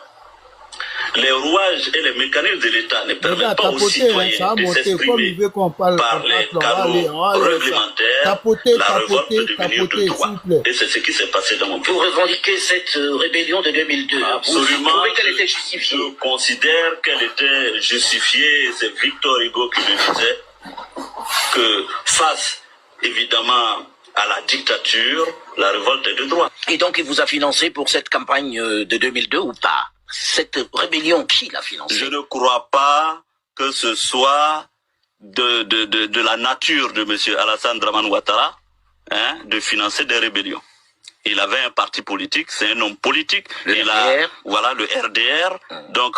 O: les rouages et les mécanismes de l'État ne permettent pas aux citoyens de s'exprimer par les canaux réglementaires, la révolte peut devenir de droit. Et c'est ce qui s'est passé dans mon pays.
N: Vous revendiquez cette rébellion de 2002.
O: Absolument.
N: Vous trouvez qu'elle était justifiée?
O: Je considère qu'elle était justifiée. C'est Victor Hugo qui le disait, que face évidemment à la dictature, la révolte est de droit.
N: Et donc il vous a financé pour cette campagne de 2002 ou pas? Cette rébellion, qui l'a financée?
O: Je ne crois pas que ce soit de la nature de M. Alassane Dramane Ouattara de financer des rébellions. Il avait un parti politique, c'est un homme politique. Voilà, le RDR. Donc,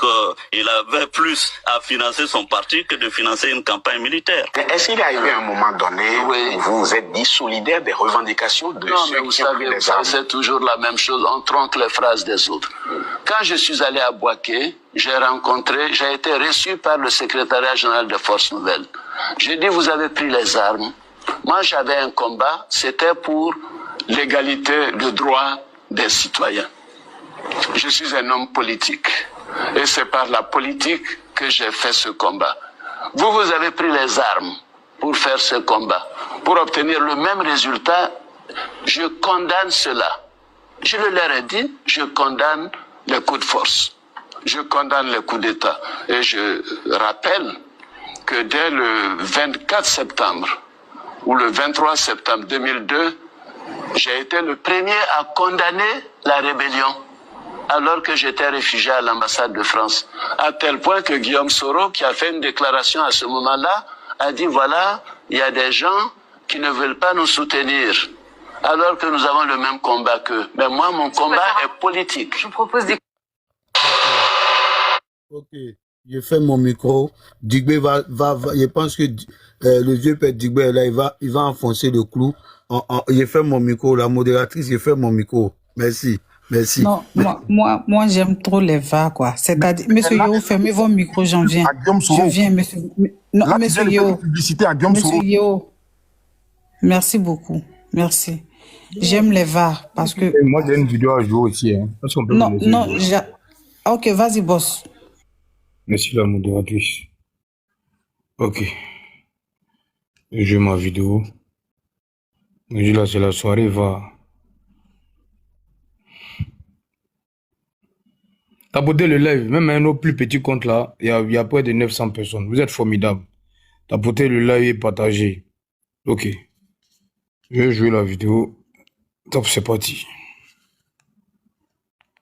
O: il avait plus à financer son parti que de financer une campagne militaire.
P: Est-ce qu'il est arrivé à un moment donné où vous vous êtes dit solidaire des revendications de ceux qui ont pris les armes?
Q: C'est toujours la même chose, on tronque les phrases des autres. Quand je suis allé à Bouaké, j'ai été reçu par le secrétariat général des Forces Nouvelles. J'ai dit, vous avez pris les armes. Moi, j'avais un combat, c'était pour l'égalité de droits des citoyens. Je suis un homme politique et c'est par la politique que j'ai fait ce combat. Vous avez pris les armes pour faire ce combat, pour obtenir le même résultat. Je condamne cela. Je leur ai dit, je condamne les coups de force. Je condamne les coups d'État. Et je rappelle que dès le 24 septembre ou le 23 septembre 2002, j'ai été le premier à condamner la rébellion, alors que j'étais réfugié à l'ambassade de France. À tel point que Guillaume Soro, qui a fait une déclaration à ce moment-là, a dit, voilà, il y a des gens qui ne veulent pas nous soutenir, alors que nous avons le même combat qu'eux. Mais moi, mon combat est politique.
K: Je vous propose des...
E: Ok, j'ai fait mon micro. Digbe va, je pense que le vieux père Digbe, là, il va enfoncer le clou. J'ai fait mon micro, la modératrice, j'ai fait mon micro. Merci, merci.
B: Non, moi j'aime trop les VAR, quoi. C'est-à-dire, monsieur Yo, fermez vos micros, j'en viens. Je viens, monsieur. Non,
C: là,
B: monsieur Yo.
C: Publicité à Guillaume Soro.
B: Monsieur Yo. Merci beaucoup. Merci. J'aime les VAR parce que.
F: Et moi, j'ai une vidéo à jouer aussi. Hein.
B: Non, ok, vas-y, boss.
F: Merci la modératrice. Ok. Je joue ma vidéo. Là, c'est la soirée, va. Tapotez le live, même un autre plus petit compte là, il y a près de 900 personnes. Vous êtes formidables. Tapotez le live et partagez. Ok. Je vais jouer la vidéo. Top, c'est parti.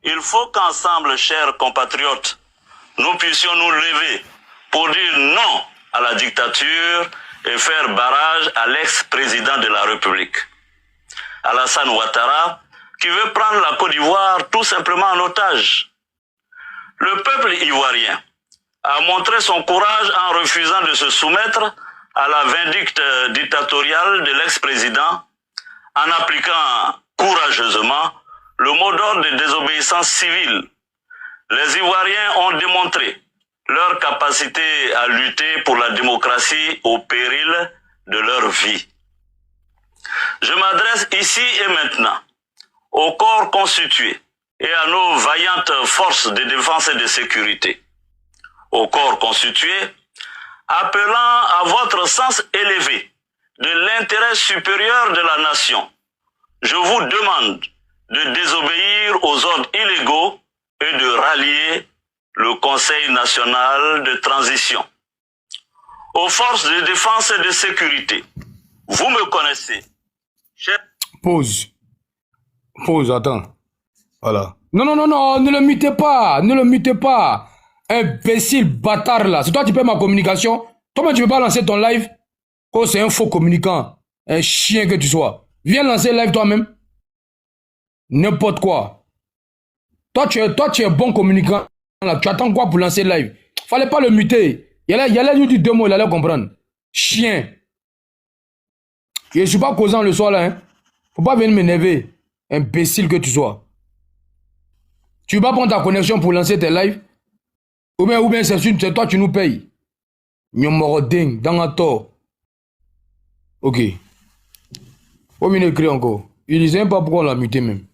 O: Il faut qu'ensemble, chers compatriotes, nous puissions nous lever pour dire non à la dictature et faire barrage à l'ex-président de la République, Alassane Ouattara, qui veut prendre la Côte d'Ivoire tout simplement en otage. Le peuple ivoirien a montré son courage en refusant de se soumettre à la vindicte dictatoriale de l'ex-président, en appliquant courageusement le mot d'ordre de désobéissance civile. Les Ivoiriens ont démontré leur capacité à lutter pour la démocratie au péril de leur vie. Je m'adresse ici et maintenant au corps constitué et à nos vaillantes forces de défense et de sécurité. Au corps constitué, appelant à votre sens élevé l'intérêt supérieur de la nation, je vous demande de désobéir aux ordres illégaux et de rallier le Conseil national de transition. Aux forces de défense et de sécurité, vous me connaissez.
F: Pause. Pause, attends. Voilà. Non, non, non, non, ne le mutez pas. Ne le mutez pas. Imbécile bâtard là. C'est toi qui paies ma communication. Toi-même, tu peux pas lancer ton live. Oh, c'est un faux communicant. Un chien que tu sois. Viens lancer live toi-même. N'importe quoi. Toi, tu es bon communicant. Là. Tu attends quoi pour lancer live? Fallait pas le muter. Il allait lui dire 2 mots, il allait comprendre. Chien. Je ne suis pas causant le soir là. Hein. Faut pas venir m'énerver. Imbécile que tu sois. Tu vas prendre ta connexion pour lancer tes lives? Ou bien c'est toi tu nous payes. Nyomoroding, dans un tort. Ok. Faut venir écrire encore. Il disait même pas pourquoi on l'a muté même.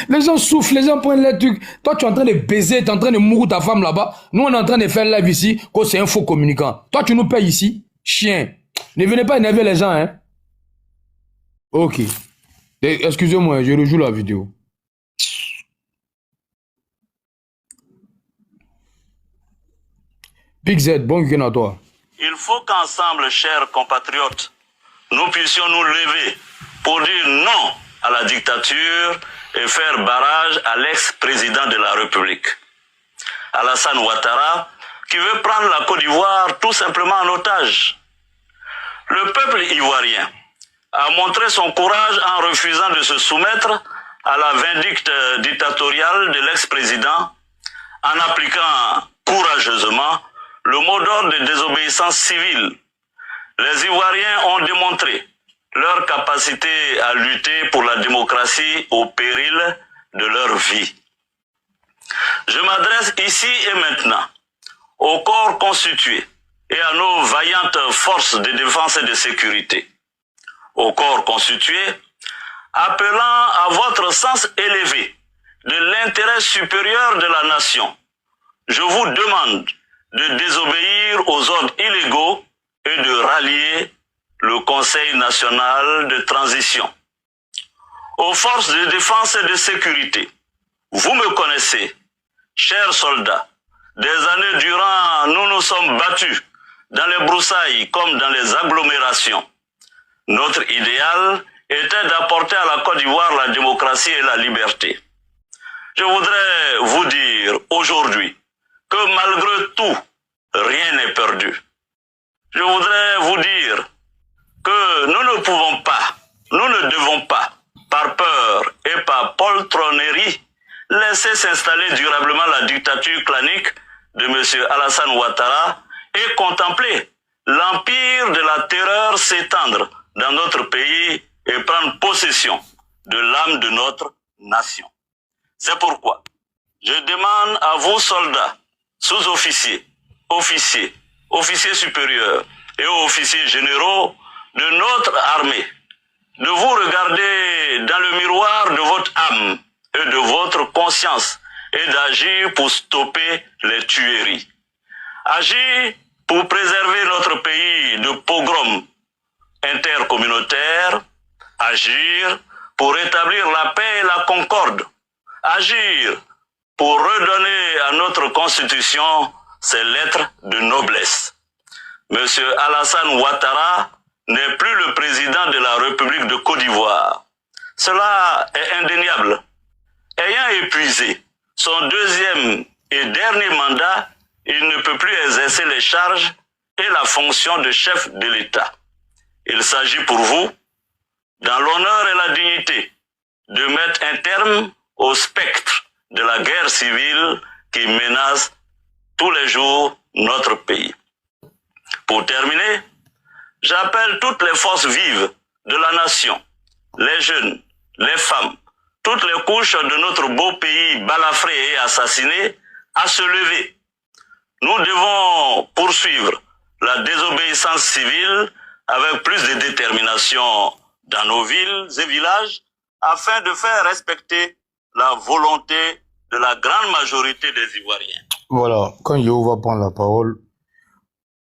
F: Les gens souffrent, les gens prennent les trucs. Toi, tu es en train de baiser, tu es en train de mourir ta femme là-bas. Nous, on est en train de faire live ici, que c'est un faux communicant. Toi, tu nous payes ici, chien. Ne venez pas énerver les gens, hein. Ok. Excusez-moi, je rejoue la vidéo. Big Z, bon week-end à toi.
O: Il faut qu'ensemble, chers compatriotes, nous puissions nous lever pour dire non à la dictature et faire barrage à l'ex-président de la République, Alassane Ouattara, qui veut prendre la Côte d'Ivoire tout simplement en otage. Le peuple ivoirien a montré son courage en refusant de se soumettre à la vindicte dictatoriale de l'ex-président en appliquant courageusement le mot d'ordre de désobéissance civile. Les Ivoiriens ont démontré leur capacité à lutter pour la démocratie au péril de leur vie. Je m'adresse ici et maintenant au corps constitué et à nos vaillantes forces de défense et de sécurité. Au corps constitué, appelant à votre sens élevé de l'intérêt supérieur de la nation, je vous demande de désobéir aux ordres illégaux et de rallier le Conseil national de transition. Aux forces de défense et de sécurité, vous me connaissez, chers soldats. Des années durant, nous nous sommes battus dans les broussailles comme dans les agglomérations. Notre idéal était d'apporter à la Côte d'Ivoire la démocratie et la liberté. Je voudrais vous dire aujourd'hui que malgré tout, rien n'est perdu. Je voudrais vous dire que nous ne pouvons pas, nous ne devons pas, par peur et par poltronnerie, laisser s'installer durablement la dictature clanique de M. Alassane Ouattara et contempler l'empire de la terreur s'étendre dans notre pays et prendre possession de l'âme de notre nation. C'est pourquoi je demande à vous soldats, sous-officiers, officiers, officiers supérieurs et officiers généraux de notre armée, de vous regarder dans le miroir de votre âme et de votre conscience et d'agir pour stopper les tueries. Agir pour préserver notre pays de pogroms intercommunautaires, agir pour rétablir la paix et la concorde, agir pour redonner à notre constitution ses lettres de noblesse. Monsieur Alassane Ouattara n'est plus le président de la République de Côte d'Ivoire. Cela est indéniable. Ayant épuisé son 2e et dernier mandat, il ne peut plus exercer les charges et la fonction de chef de l'État. Il s'agit pour vous, dans l'honneur et la dignité, de mettre un terme au spectre de la guerre civile qui menace tous les jours notre pays. Pour terminer, j'appelle toutes les forces vives de la nation, les jeunes, les femmes, toutes les couches de notre beau pays balafré et assassiné à se lever. Nous devons poursuivre la désobéissance civile avec plus de détermination dans nos villes et villages afin de faire respecter la volonté de la grande majorité des Ivoiriens.
F: Voilà, quand Yo va prendre la parole,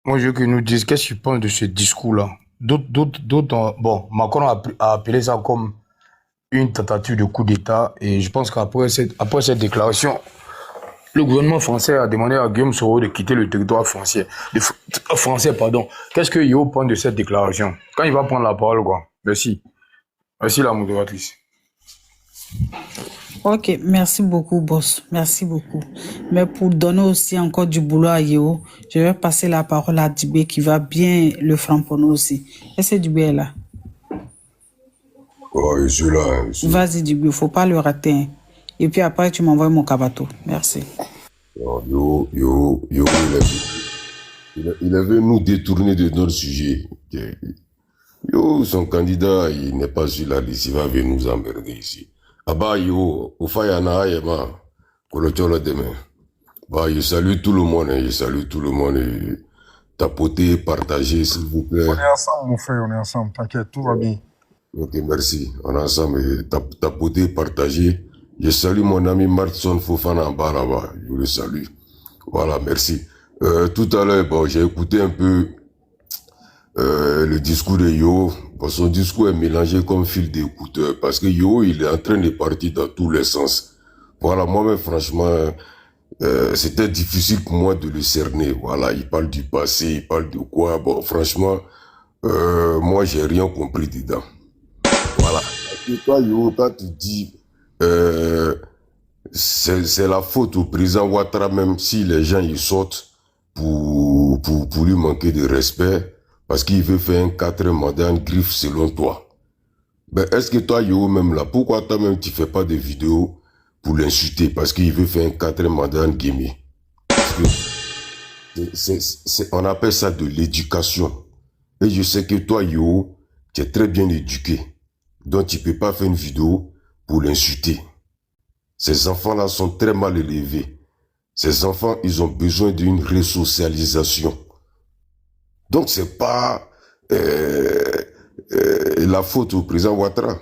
F: Moi, je veux que nous dises qu'est-ce que tu penses de ce discours-là. Bon, Macron a appelé ça comme une tentative de coup d'État. Et je pense qu'après cette déclaration, le gouvernement français a demandé à Guillaume Soro de quitter le territoire français. Qu'est-ce que Yo pense de cette déclaration? Quand il va prendre la parole, quoi. Merci. Merci, la modératrice.
B: Ok, merci beaucoup, boss. Merci beaucoup. Mais pour donner aussi encore du boulot à Yo, je vais passer la parole à Dubé qui va bien le framponner aussi. Est-ce que Dubé est là?
I: Oh, je suis là.
B: Vas-y, Dubé, il ne faut pas le rater. Hein. Et puis après, tu m'envoies mon cabato. Merci.
I: Oh, il avait nous détourné de notre sujet. Yo, son candidat, il n'est pas sur la liste, il va venir nous emmerder ici. Ah bah yo, au Fayana, Yema, Kolotiola demain. Bah, je salue tout le monde, je salue tout le monde. Tapoter, partager, s'il vous plaît.
C: On est ensemble, mon frère, on est ensemble, t'inquiète, tout va bien.
I: Ok, merci. On est ensemble, tapoter, partager. Je salue mon ami Martson Fofana en bas là-bas, je le salue. Voilà, merci. Tout à l'heure, bon, j'ai écouté un peu le discours de Yo. Bon, son discours est mélangé comme fil d'écouteur parce que Yo, il est en train de partir dans tous les sens. Voilà, moi-même, franchement, c'était difficile pour moi de le cerner. Voilà, il parle du passé, il parle de quoi. Bon, franchement, moi, j'ai rien compris dedans. Voilà. Et toi, Yo, quand tu dis, c'est la faute au président Ouattara, même si les gens ils sortent pour lui manquer de respect, parce qu'il veut faire un 4e mandat en griffe selon toi. Ben, est-ce que toi, Yo, même là, pourquoi toi-même tu fais pas de vidéos pour l'insulter? Parce qu'il veut faire un 4e mandat en guillemets. Parce que on appelle ça de l'éducation. Et je sais que toi, Yo, tu es très bien éduqué. Donc tu peux pas faire une vidéo pour l'insulter. Ces enfants-là sont très mal élevés. Ces enfants, ils ont besoin d'une resocialisation. Donc, c'est pas la faute au président Ouattara.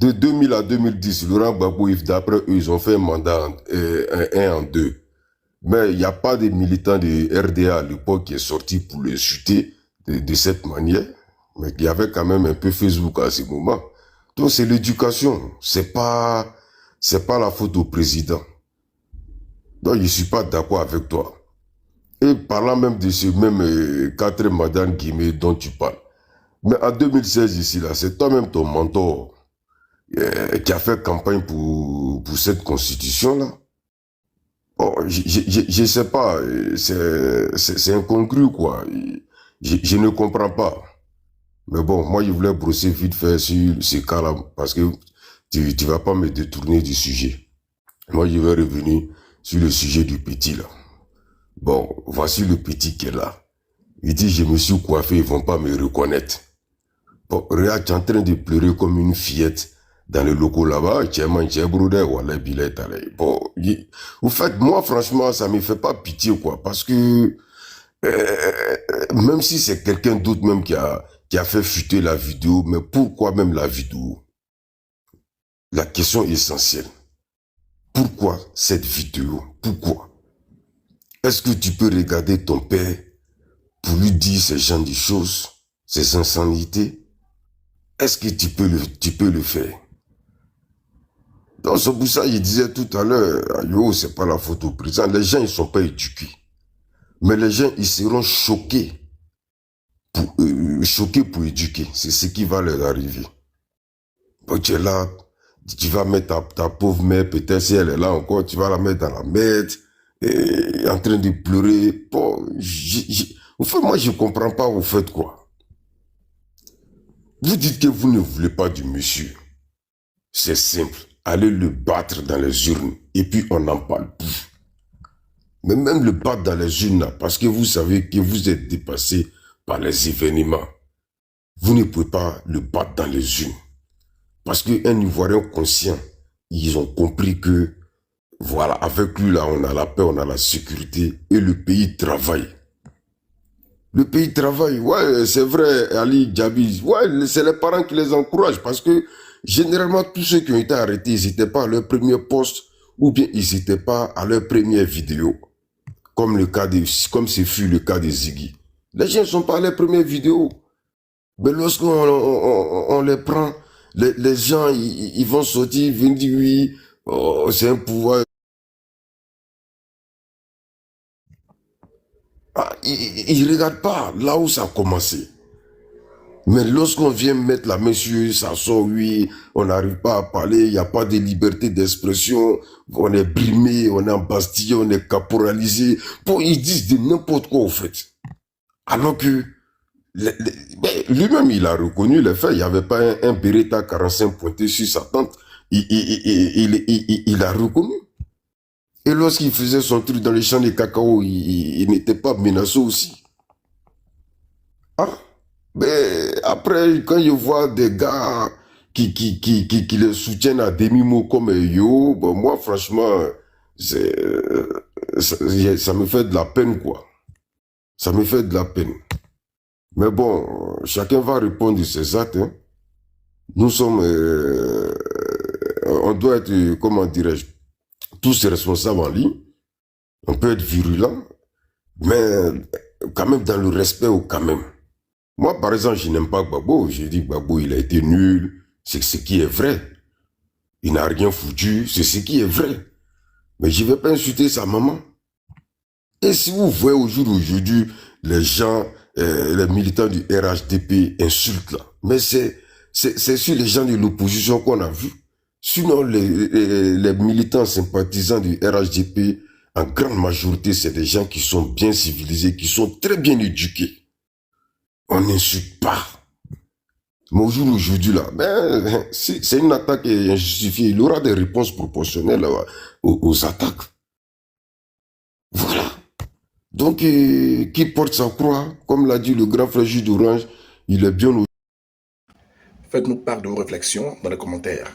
I: De 2000 à 2010, Laurent Gbagbo, d'après eux, ils ont fait un mandat en 2. Mais il n'y a pas de militants de RDA à l'époque qui est sorti pour le chuter de cette manière. Mais il y avait quand même un peu Facebook à ce moment. Donc, c'est l'éducation. C'est pas la faute au président. Donc, je suis pas d'accord avec toi. Et parlant même de ce même 4e mandat guillemets dont tu parles. Mais en 2016 ici, là, c'est toi-même ton mentor qui a fait campagne pour cette constitution-là. Bon, je sais pas, c'est incongru, quoi. Je ne comprends pas. Mais bon, moi, je voulais brosser vite fait sur ce cas-là, parce que tu vas pas me détourner du sujet. Moi, je vais revenir sur le sujet du petit, là. Bon, voici le petit qui est là. Il dit, je me suis coiffé, ils vont pas me reconnaître. Bon, regarde, tu es en train de pleurer comme une fillette dans le locaux là-bas, bon, au fait, moi, franchement, ça me fait pas pitié, quoi, parce que, même si c'est quelqu'un d'autre même qui a fait fuiter la vidéo, mais pourquoi même la vidéo? La question essentielle. Pourquoi cette vidéo? Pourquoi? Est-ce que tu peux regarder ton père pour lui dire ce genre de choses, ces insanités? Est-ce que tu peux le faire? Donc c'est pour ça que je disais tout à l'heure, yo, c'est pas la faute au président. Les gens, ils sont pas éduqués. Mais les gens, ils seront choqués pour éduquer. C'est ce qui va leur arriver. Bon, tu es là, tu vas mettre ta pauvre mère, peut-être si elle est là encore, tu vas la mettre dans la merde, et en train de pleurer. Bon, au fait, moi, je comprends pas, au fait, quoi. Vous dites que vous ne voulez pas du monsieur. C'est simple. Allez le battre dans les urnes, et puis on n'en parle plus. Mais même le battre dans les urnes, là, parce que vous savez que vous êtes dépassé par les événements. Vous ne pouvez pas le battre dans les urnes. Parce qu'un Ivoirien conscient, ils ont compris que, voilà, avec lui là, on a la paix, on a la sécurité, et le pays travaille. Le pays travaille, ouais, c'est vrai, Ali Djabi, ouais, c'est les parents qui les encouragent, parce que, généralement, tous ceux qui ont été arrêtés, ils n'étaient pas à leur premier poste, ou bien ils n'étaient pas à leur première vidéo, comme ce fut le cas de Ziggy. Les gens ne sont pas les premières vidéos. Mais lorsqu'on on les prend, les gens, ils vont sortir, ils vont dire oui, oh, c'est un pouvoir. Ah, ils ne regardent pas là où ça a commencé. Mais lorsqu'on vient mettre la main sur eux, ça sort, oui, on n'arrive pas à parler, il n'y a pas de liberté d'expression, on est brimé, on est embastillé, on est caporalisé. Bon, ils disent de n'importe quoi, au fait. Alors que lui-même, il a reconnu les faits. Il n'y avait pas un Beretta 45 pointé sur sa tente. Il a reconnu. Et lorsqu'il faisait son truc dans les champs de cacao, il n'était pas menacé aussi. Ah, mais après, quand je vois des gars qui les soutiennent à demi-mot comme yo, bon, moi, franchement, ça me fait de la peine, quoi. Ça me fait de la peine. Mais bon, chacun va répondre de ses actes. Hein. Nous sommes... on doit être, comment dirais-je, tous responsables en ligne. On peut être virulent, mais quand même dans le respect ou quand même. Moi, par exemple, je n'aime pas Gbagbo. Je dis Gbagbo, il a été nul. C'est ce qui est vrai. Il n'a rien foutu. C'est ce qui est vrai. Mais je ne vais pas insulter sa maman. Et si vous voyez aujourd'hui les gens, les militants du RHDP insultent là, mais c'est sur les gens de l'opposition qu'on a vu. Sinon, les militants sympathisants du RHDP, en grande majorité, c'est des gens qui sont bien civilisés, qui sont très bien éduqués. On n'insulte pas. Mais aujourd'hui là, ben, c'est une attaque injustifiée. Il y aura des réponses proportionnelles aux attaques. Voilà. Donc, qui porte sa croix, comme l'a dit le grand frère Jus d'Orange, il est bien...
C: Faites-nous part de vos réflexions dans les commentaires.